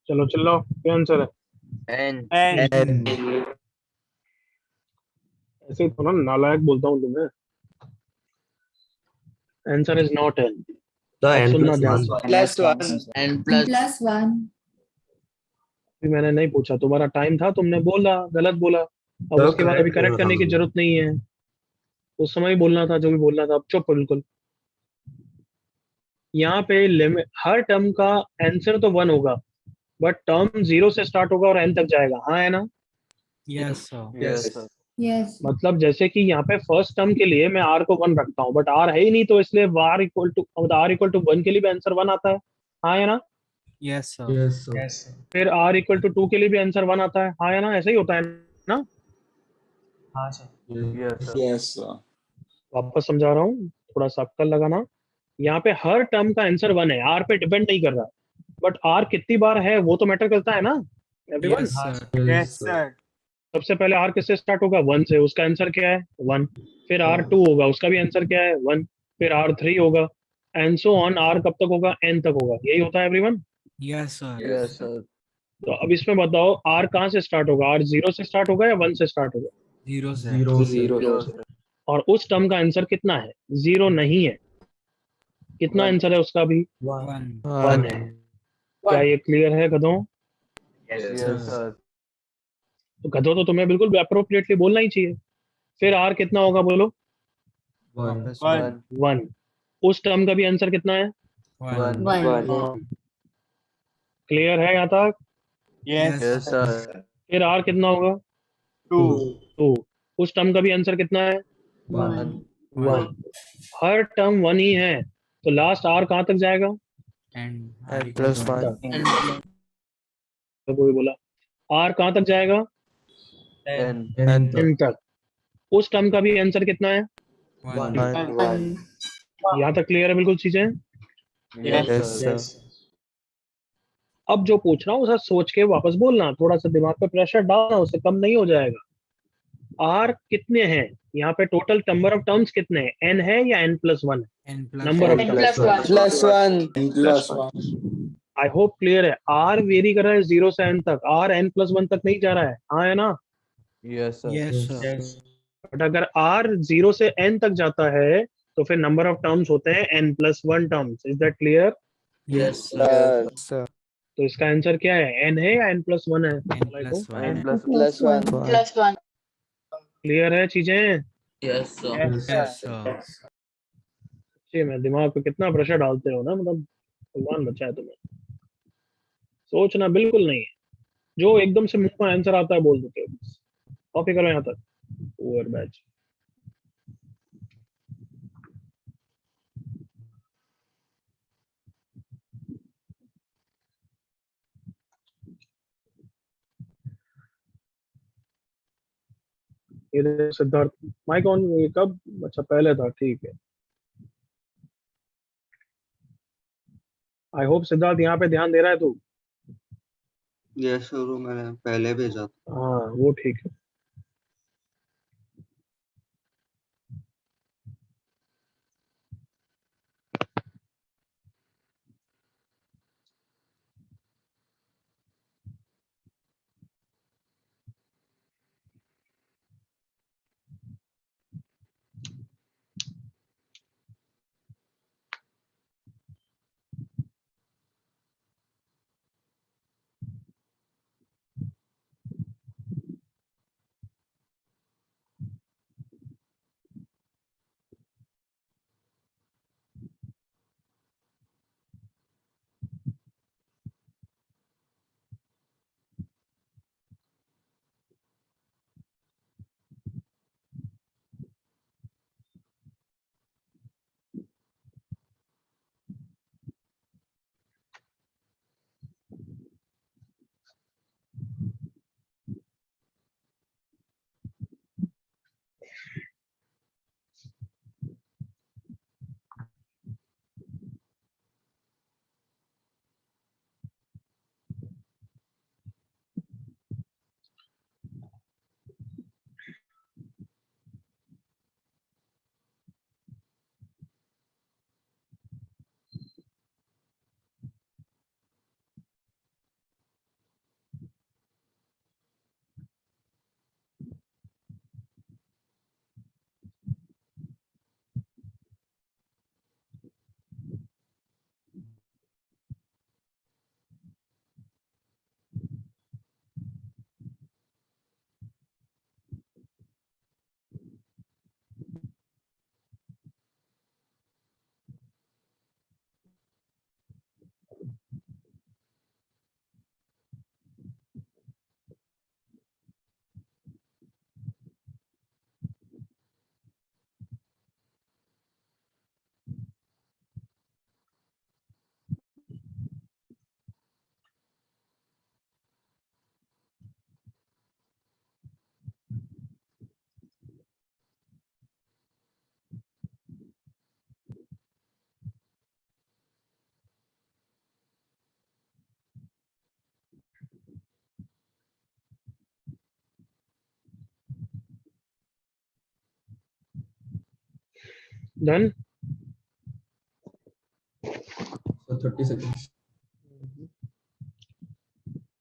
चलो चिल्लाओ, क्या आंसर है? N. ऐसे तो ना नालायक बोलता हूँ तुम्हें। Answer is not n। तो अब n सुनना plus ध्यान 1. से। Plus 1. N plus Plus 1. अभी मैंने नहीं पूछा, तुम्हारा टाइम था, तुमने बोला, गलत बोला। अब तो उसके बाद अभी correct करेक्ट करने की बोला। जरूरत नहीं है, उस समय ही बोलना था जो भी बोलना था। अब चुप बिल्कुल। यहाँ पे लिमिट, हर टर्म का आंसर तो 1 होगा, बट टर्म 0 से स्टार्ट होगा और n तक जाएगा, हाँ है ना? Yes, sir. Yes. Yes. मतलब जैसे कि यहाँ पे फर्स्ट टर्म के लिए मैं r को 1 रखता हूँ, बट r है ही नहीं, तो इसलिए r इक्वल टू 1 के लिए भी आंसर 1 आता है, हाँ है ना? Yes, sir. Yes, sir. Yes, sir. फिर r इक्वल टू 2 के लिए भी आंसर 1 आता है, हाँ है ना? ऐसे ही होता है ना? हाँ sir. Yes, sir. वापस समझा रहा हूँ, थोड़ा सा अक्कल लगाना। यहाँ पे हर टर्म का आंसर 1 है, r पे डिपेंड नहीं कर रहा, बट r कितनी बार है वो तो मैटर करता है ना everyone? Yes, sir. Yes, sir. सबसे पहले r किससे स्टार्ट होगा? 1 से, उसका आंसर क्या है? 1। फिर r2 होगा, उसका भी आंसर क्या है? 1। फिर r3 होगा, एंड सो ऑन, r कब तक होगा? n तक होगा। यही होता है everyone? Yes, sir. Yes, sir. तो अब इसमें बताओ, r कहाँ से स्टार्ट होगा? r 0 से स्टार्ट होगा या 1 से स्टार्ट होगा? 0, sir. Zero. और उस टर्म का आंसर कितना है? 0 नहीं है। कितना आंसर है उसका भी? 1. 1 है। क्या ये क्लियर है गधों? Yes, sir. तो गधो तो तुम्हें बिल्कुल अप्रोप्रिएटली बोलना ही चाहिए। फिर आर कितना होगा बोलो? वापस One. 1। उस टर्म का भी आंसर कितना है? One. 1 क्लियर है यहाँ तक? Yes. Yes, sir. फिर आर कितना होगा? 2. 2। उस टर्म का भी आंसर कितना है? 1 1। हर टर्म 1 ही है, तो लास्ट आर कहाँ तक जाएगा? and And plus one. one. and तो कोई बोला आर कहाँ तक जाएगा? N. n तक। उस टर्म का भी आंसर कितना है? One. One. यहाँ तक क्लियर है बिल्कुल चीजें? Yes, Yes, sir. अब जो पूछ रहा हूँ सर सोच के वापस बोलना, थोड़ा सा दिमाग पे प्रेशर डालना, उससे कम नहीं हो जाएगा। आर कितने हैं यहाँ पे? टोटल नंबर ऑफ टर्म्स कितने हैं? एन है या n plus 1? N plus number of N terms. plus 1 Plus one. I hope clear है। आर वेरी कर रहा है 0 से n तक, आर n प्लस 1 तक नहीं जा रहा है, हाँ है ना? Yes, sir. yes sir. But अगर आर 0 से n तक जाता है तो फिर नंबर ऑफ टर्म्स होते हैं n plus 1 terms. Is that clear? Yes Yes, sir. तो इसका आंसर क्या है? n है या n प्लस 1 है? N plus one. N plus plus 1 one. plus 1 clear है चीजें? yes sir. Yes sir. जी, मैं दिमाग पे कितना प्रेशर डालते हो ना, मतलब भगवान बचाए तुम्हें। सोचना बिल्कुल नहीं है, जो एकदम से मुंह में आंसर आता है बोल देते हो। कॉपी करो यहाँ तक। Over batch. ये देखो सिद्धार्थ माइक ऑन, ये कब? अच्छा पहले था, ठीक है। आई होप सिद्धार्थ यहाँ पे ध्यान दे रहा है तू। ये शुरू मैंने पहले भेजा था। हाँ वो ठीक है। डन। 30 seconds.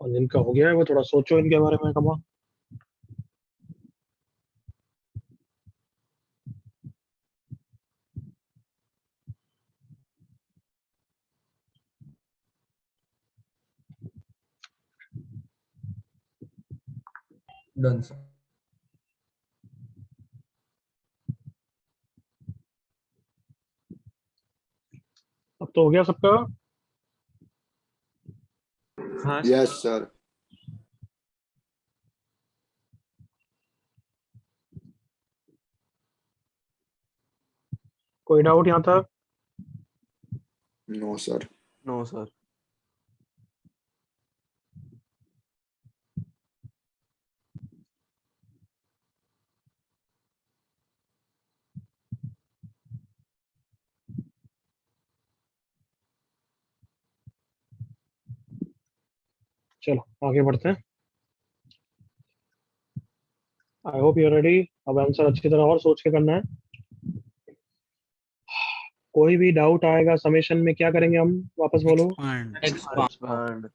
और इनका हो गया है, वो थोड़ा सोचो इनके बारे में कमा। Done, sir. अब तो हो गया सबका? हाँ Yes, sir. कोई डाउट यहाँ तक? No, sir. No, sir. चलो आगे बढ़ते हैं। I hope you ready. अब आंसर अच्छी तरह और सोच के करना है। कोई भी डाउट आएगा समेशन में, क्या करेंगे हम? वापस बोलो। Expand.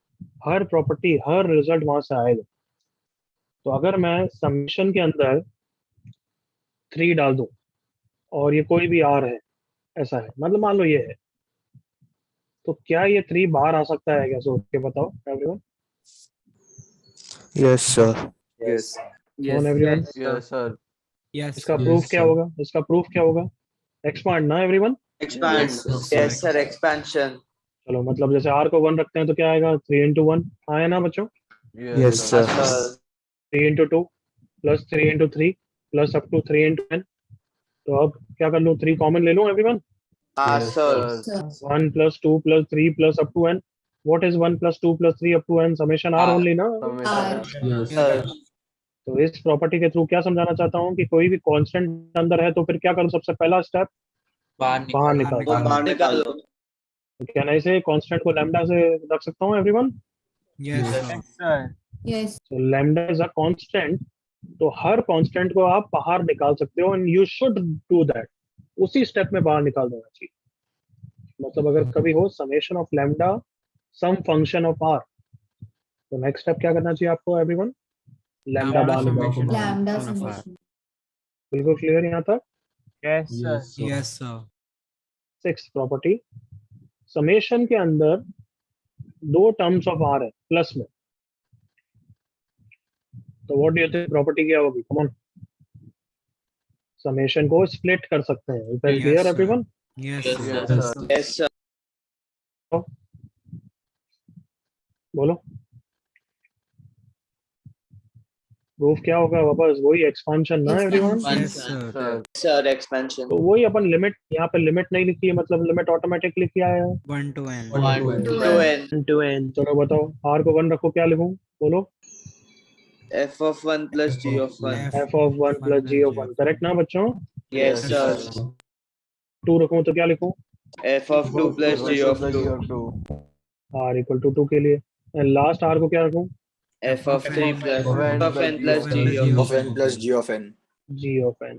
हर प्रॉपर्टी, हर रिजल्ट वहां से आएगा। तो अगर मैं समेशन के अंदर 3 डाल दूं और ये कोई भी आर है, ऐसा है, मतलब मान लो ये है, तो क्या ये 3 बाहर आ सकता है क्या? सोच के बताओ एवरीवन। Yes, sir. Yes. कौन एवरीवन? Yes, sir. Yes. इसका प्रूफ क्या होगा? इसका प्रूफ क्या होगा? एक्सपांड ना everyone. Expand. Yes, sir. Expansion. चलो, मतलब जैसे आर को 1 रखते हैं तो क्या आएगा? 3 into 1 आया ना बच्चों? Yes, sir. 3 into 2 plus 3 into 3 plus up to 3 into n। तो अब क्या कर लूं? 3 कॉमन ले लूं everyone. Sir. 1 plus 2 plus 3 plus up to n। What is 1 plus 2 plus 3 up to n? Summation r only ना? Sir. तो इस प्रॉपर्टी के थ्रू क्या समझाना चाहता हूँ कि कोई भी कांस्टेंट अंदर है तो फिर क्या करूँ? सबसे पहला स्टेप बाहर निकाल। तो बाहर निकाल दो। क्या नहीं से कांस्टेंट को लैम्डा से रख सकता हूँ एवरीवन? Yes. sir. Yes. तो लैम्डा इज अ कांस्टेंट, तो हर कांस्टेंट को आप बाहर निकाल सकते हो and you should do that. उसी स्टेप में बाहर निकाल देना चाहिए। मतलब अगर कभी हो summation of lambda some function of r, तो नेक्स्ट स्टेप क्या करना चाहिए आपको एवरीवन? लैम्डा बाहर निकाल। Lambda Summation of R. summation. बिल्कुल क्लियर यहाँ तक? Yes, sir. Yes, sir. 6th property, summation के अंदर 2 टर्म्स ऑफ आर है प्लस में, तो what do you think property क्या होगी? कम ऑन, समेशन को स्प्लिट कर सकते हैं। Is that Yes, clear sir. Everyone? Yes, Yes, sir. sir. Yes, sir. बोलो प्रूफ क्या होगा? वापस वही एक्सपांशन ना everyone? Yes, sir. Sir, expansion. तो वही अपन लिमिट, यहाँ पे लिमिट नहीं लिखी है, मतलब लिमिट ऑटोमेटिकली क्या है? 1 to n. 1 to n. To n. चलो बताओ, आर को 1 रखो, क्या लिखूं? बोलो। F of 1 plus G of 1. F of 1 plus g of 1, correct ना बच्चों? Yes, sir. 2 रखूं तो क्या लिखूं? F of 2 plus G of 2. R equal to 2 के लिए। एंड लास्ट आर को क्या रखूं? F of 3 plus F of n plus G of Of n plus G of n. G of n.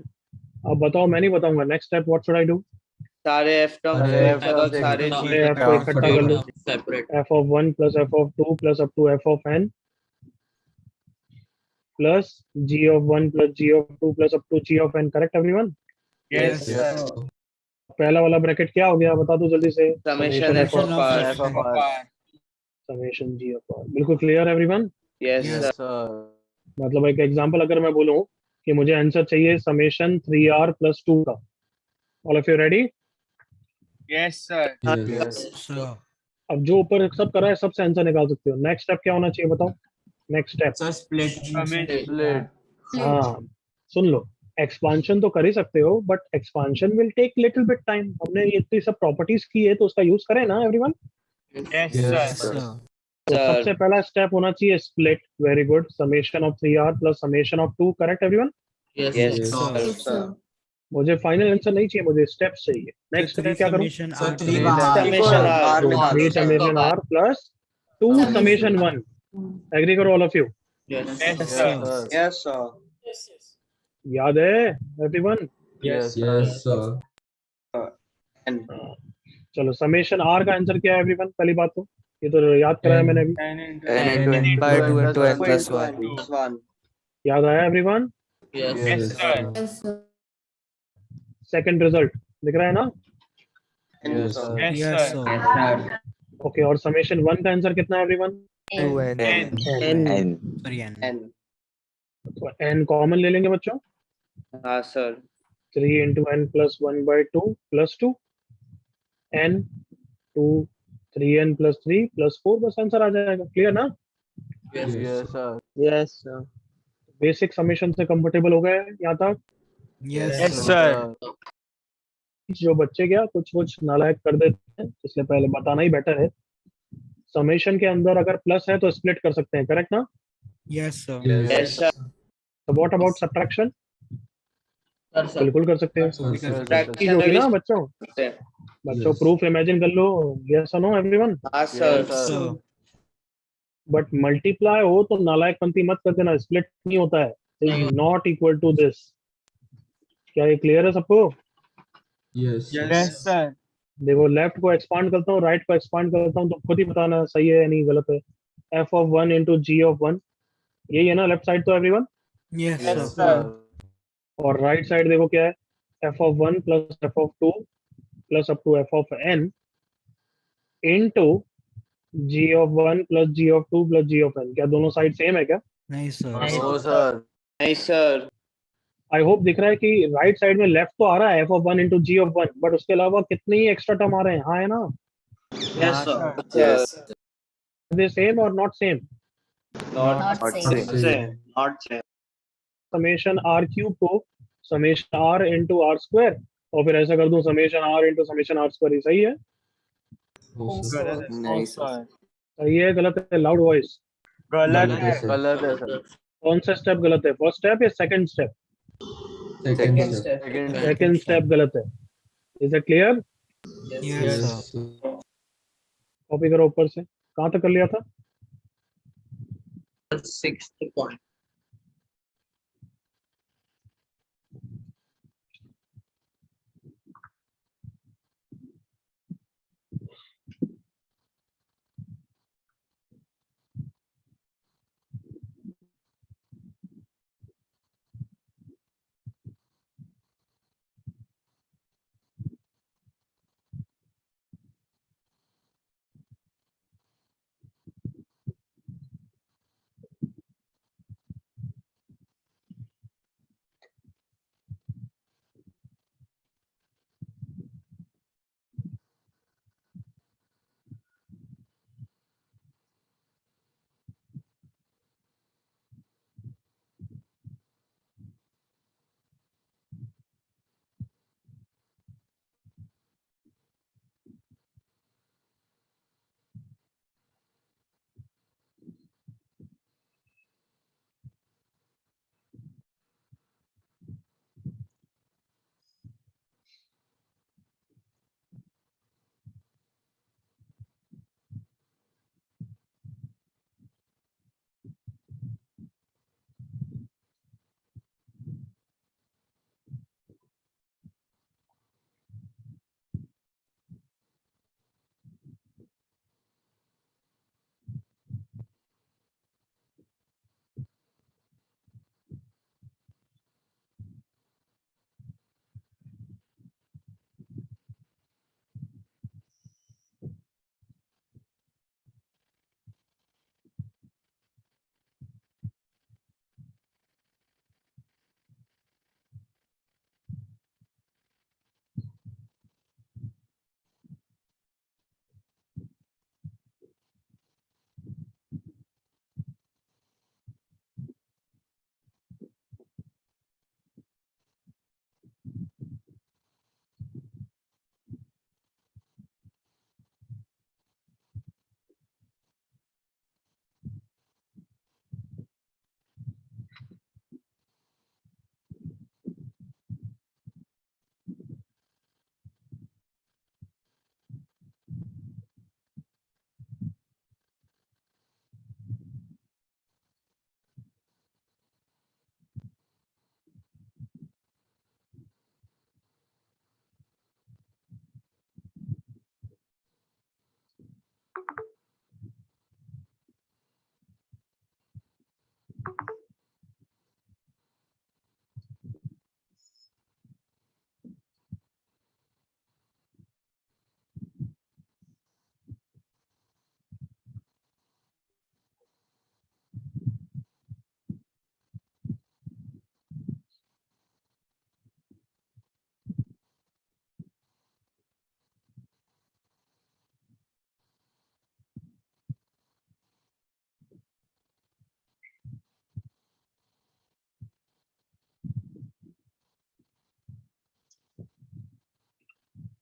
अब बताओ, मैं नहीं बताऊंगा, next step what should I do? सारे F terms सारे को F अगर terms सारे को G F को इकट्ठा कर लो। Separate. F of 1 plus f of 2 plus up to f of n plus g of 1 plus g of 2 plus up to g of n, correct everyone? Yes, sir. पहला वाला bracket क्या हो गया? बता दो जल्दी से। summation F of R. F of R. Summation g of r. बिल्कुल clear everyone? Yes, Yes, sir. Sir. मतलब एक एग्जांपल अगर मैं बोलूं कि मुझे आंसर चाहिए समेशन 3r प्लस 2 का, all of you ready? Yes, sir. Yes. Sir. अब जो ऊपर सब करा है सबसे आंसर निकाल सकते हो। नेक्स्ट स्टेप क्या होना चाहिए बताओ? Next step, Sir, split. Split. हाँ सुन लो, एक्सपांशन तो कर ही सकते हो but expansion will take little bit time. हमने ये इतनी सब प्रॉपर्टीज की है तो उसका यूज करें ना everyone? Yes, Yes, sir. sir. तो Sir. सबसे पहला स्टेप होना चाहिए split. Very good. Summation of 3r plus summation of 2, correct everyone? Yes, Yes, Yes, sir. Yes, sir. मुझे फाइनल आंसर नहीं चाहिए, मुझे स्टेप्स चाहिए। नेक्स्ट स्टेप क्या करूं? Summation Sir, R. 3 to बाहर। Summation R. R निकाल 3 दो। Summation r plus 2 Summation. Summation 1। Agree करो all of you? Yes, Yes, Yes, sir. sir. yes, sir. याद है एवरीवन? Yes, sir. And चलो, समेशन r का आंसर क्या है एवरीवन? पहली बात तो ये तो याद कराया मैंने अभी। 10 into N n. into n. By 2 into n plus 1. plus 1. याद आया everyone? Yes. Yes, sir. Yes, sir. Second result दिख रहा है ना? Yes, sir. Yes, Yes, sir. sir. Okay, और समेशन 1 का आंसर कितना है everyone? 2n. N. N. N. Sorry, n. N. तो n कॉमन ले लेंगे बच्चों, हाँ sir 3 into n plus 1 by 2 plus 2 n 2 3n plus 3 plus 4 बस आंसर आ जाएगा। क्लियर ना? Yes, sir. Yes, sir. Basic summation से कंफर्टेबल हो गए यहाँ तक? Yes, Yes, sir. sir. जो बच्चे क्या कुछ कुछ नालायक कर देते हैं, इसलिए पहले बताना ही बेटर है। समेशन के अंदर अगर प्लस है तो स्प्लिट कर सकते हैं, करेक्ट ना? Yes, sir. यस सर तो what about subtraction? Sir, sir. बिल्कुल कर सकते हैं। We can- चीज होगी ना बच्चों? बच्चों प्रूफ इमेजिन कर लो। यस और नो एवरीवन? हाँ Yes, sir Sir. But multiply हो तो नालायकपंती मत कर देना, स्प्लिट नहीं होता है। Not equal to this. क्या ये क्लियर है सबको? Yes. Yes, sir. देखो लेफ्ट को एक्सपांड करता हूँ, राइट को एक्सपांड करता हूँ, तो खुद ही बताना सही है या नहीं गलत है। f of 1 into g of 1, यही है ना लेफ्ट साइड तो everyone? Yes, Yes, sir. sir. और राइट साइड देखो क्या है, f of 1 plus f of 2 plus up to f of n into g of 1 plus g of 2 plus g of n। क्या दोनों साइड सेम है क्या? नहीं sir. No, sir. नहीं सर आई होप दिख रहा है कि राइट साइड में लेफ्ट तो आ रहा है f of 1 into g of 1, but उसके अलावा कितने ही एक्स्ट्रा टर्म आ रहे हैं? हाँ है ना? Yes, sir. Yes they same और not same? Not same. Same. Not same. Summation r cube को summation r into r square, और फिर ऐसा कर दूं summation r into summation r square, सही है? No, sir. No, sir. सही है गलत है? Loud voice. गलत है। गलत है सर। कौन सा स्टेप गलत है? फर्स्ट स्टेप या second step? Second step. Second step गलत है। Is it clear? Yes, sir. sir. Copy करो ऊपर से। कहाँ तक कर लिया था? 6th point.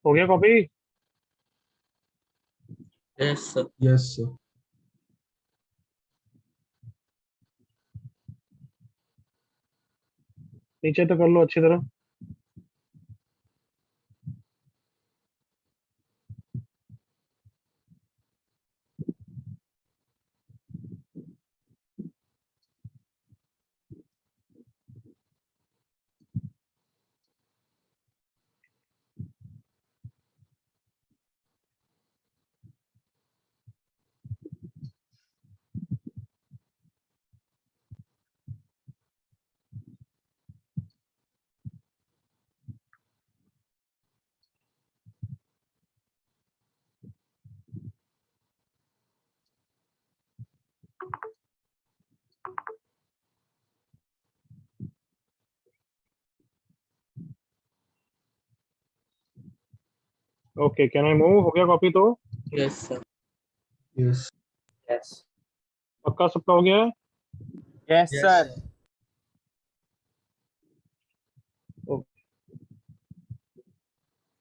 हो गया copy? Yes, sir. Yes, sir. नीचे तो कर लो अच्छी तरह। Okay, can I move? हो गया कॉपी तो? Yes, sir. Yes. Yes. पक्का सबका हो गया? Yes, sir.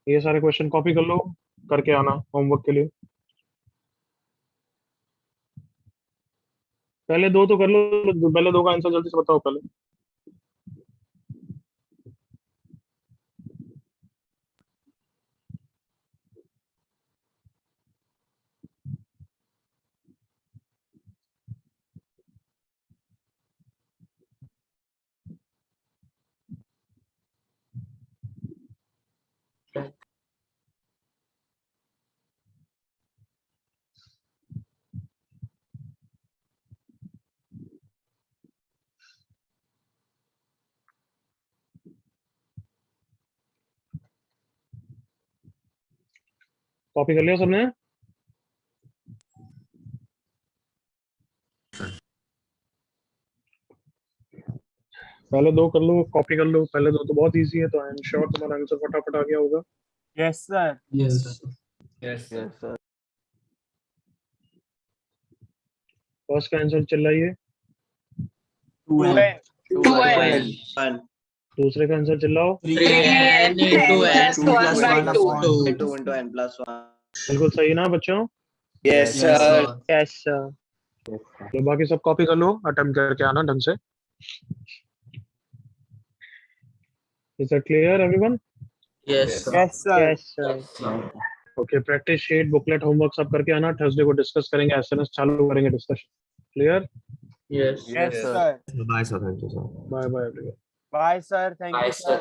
ये सारे क्वेश्चन कॉपी कर लो, करके आना होमवर्क के लिए। पहले दो तो कर लो, पहले दो का आंसर जल्दी से बताओ पहले। कॉपी कर लिया सबने? पहले दो कर लो, कॉपी कर लो। पहले दो तो बहुत इजी है, तो आई एम श्योर तुम्हारा आंसर फटाफट आ गया होगा। Yes, sir. Yes, sir. Yes, sir. Yes, sir. First का आंसर चिल्लाइए। 2n. 2n. 1. दूसरे का answer चिल्लाओ। 3n into n. 2 plus 1 by 2. 2 into n plus 1. बिल्कुल सही ना बच्चों? Yes, Yes, sir. sir. Yes sir. तो बाकी सब कॉपी कर लो, अटेम्प्ट करके आना ढंग से। Is that clear everyone? Yes, sir. Yes, sir. Yes sir. Okay, practice sheet, booklet, homework सब करके आना। थर्सडे को डिस्कस करेंगे, एसएनएस चालू करेंगे discussion. Clear? Yes. Yes, sir. Bye, sir. Thank you, sir. Bye bye everyone. Bye, sir. Thank you, sir.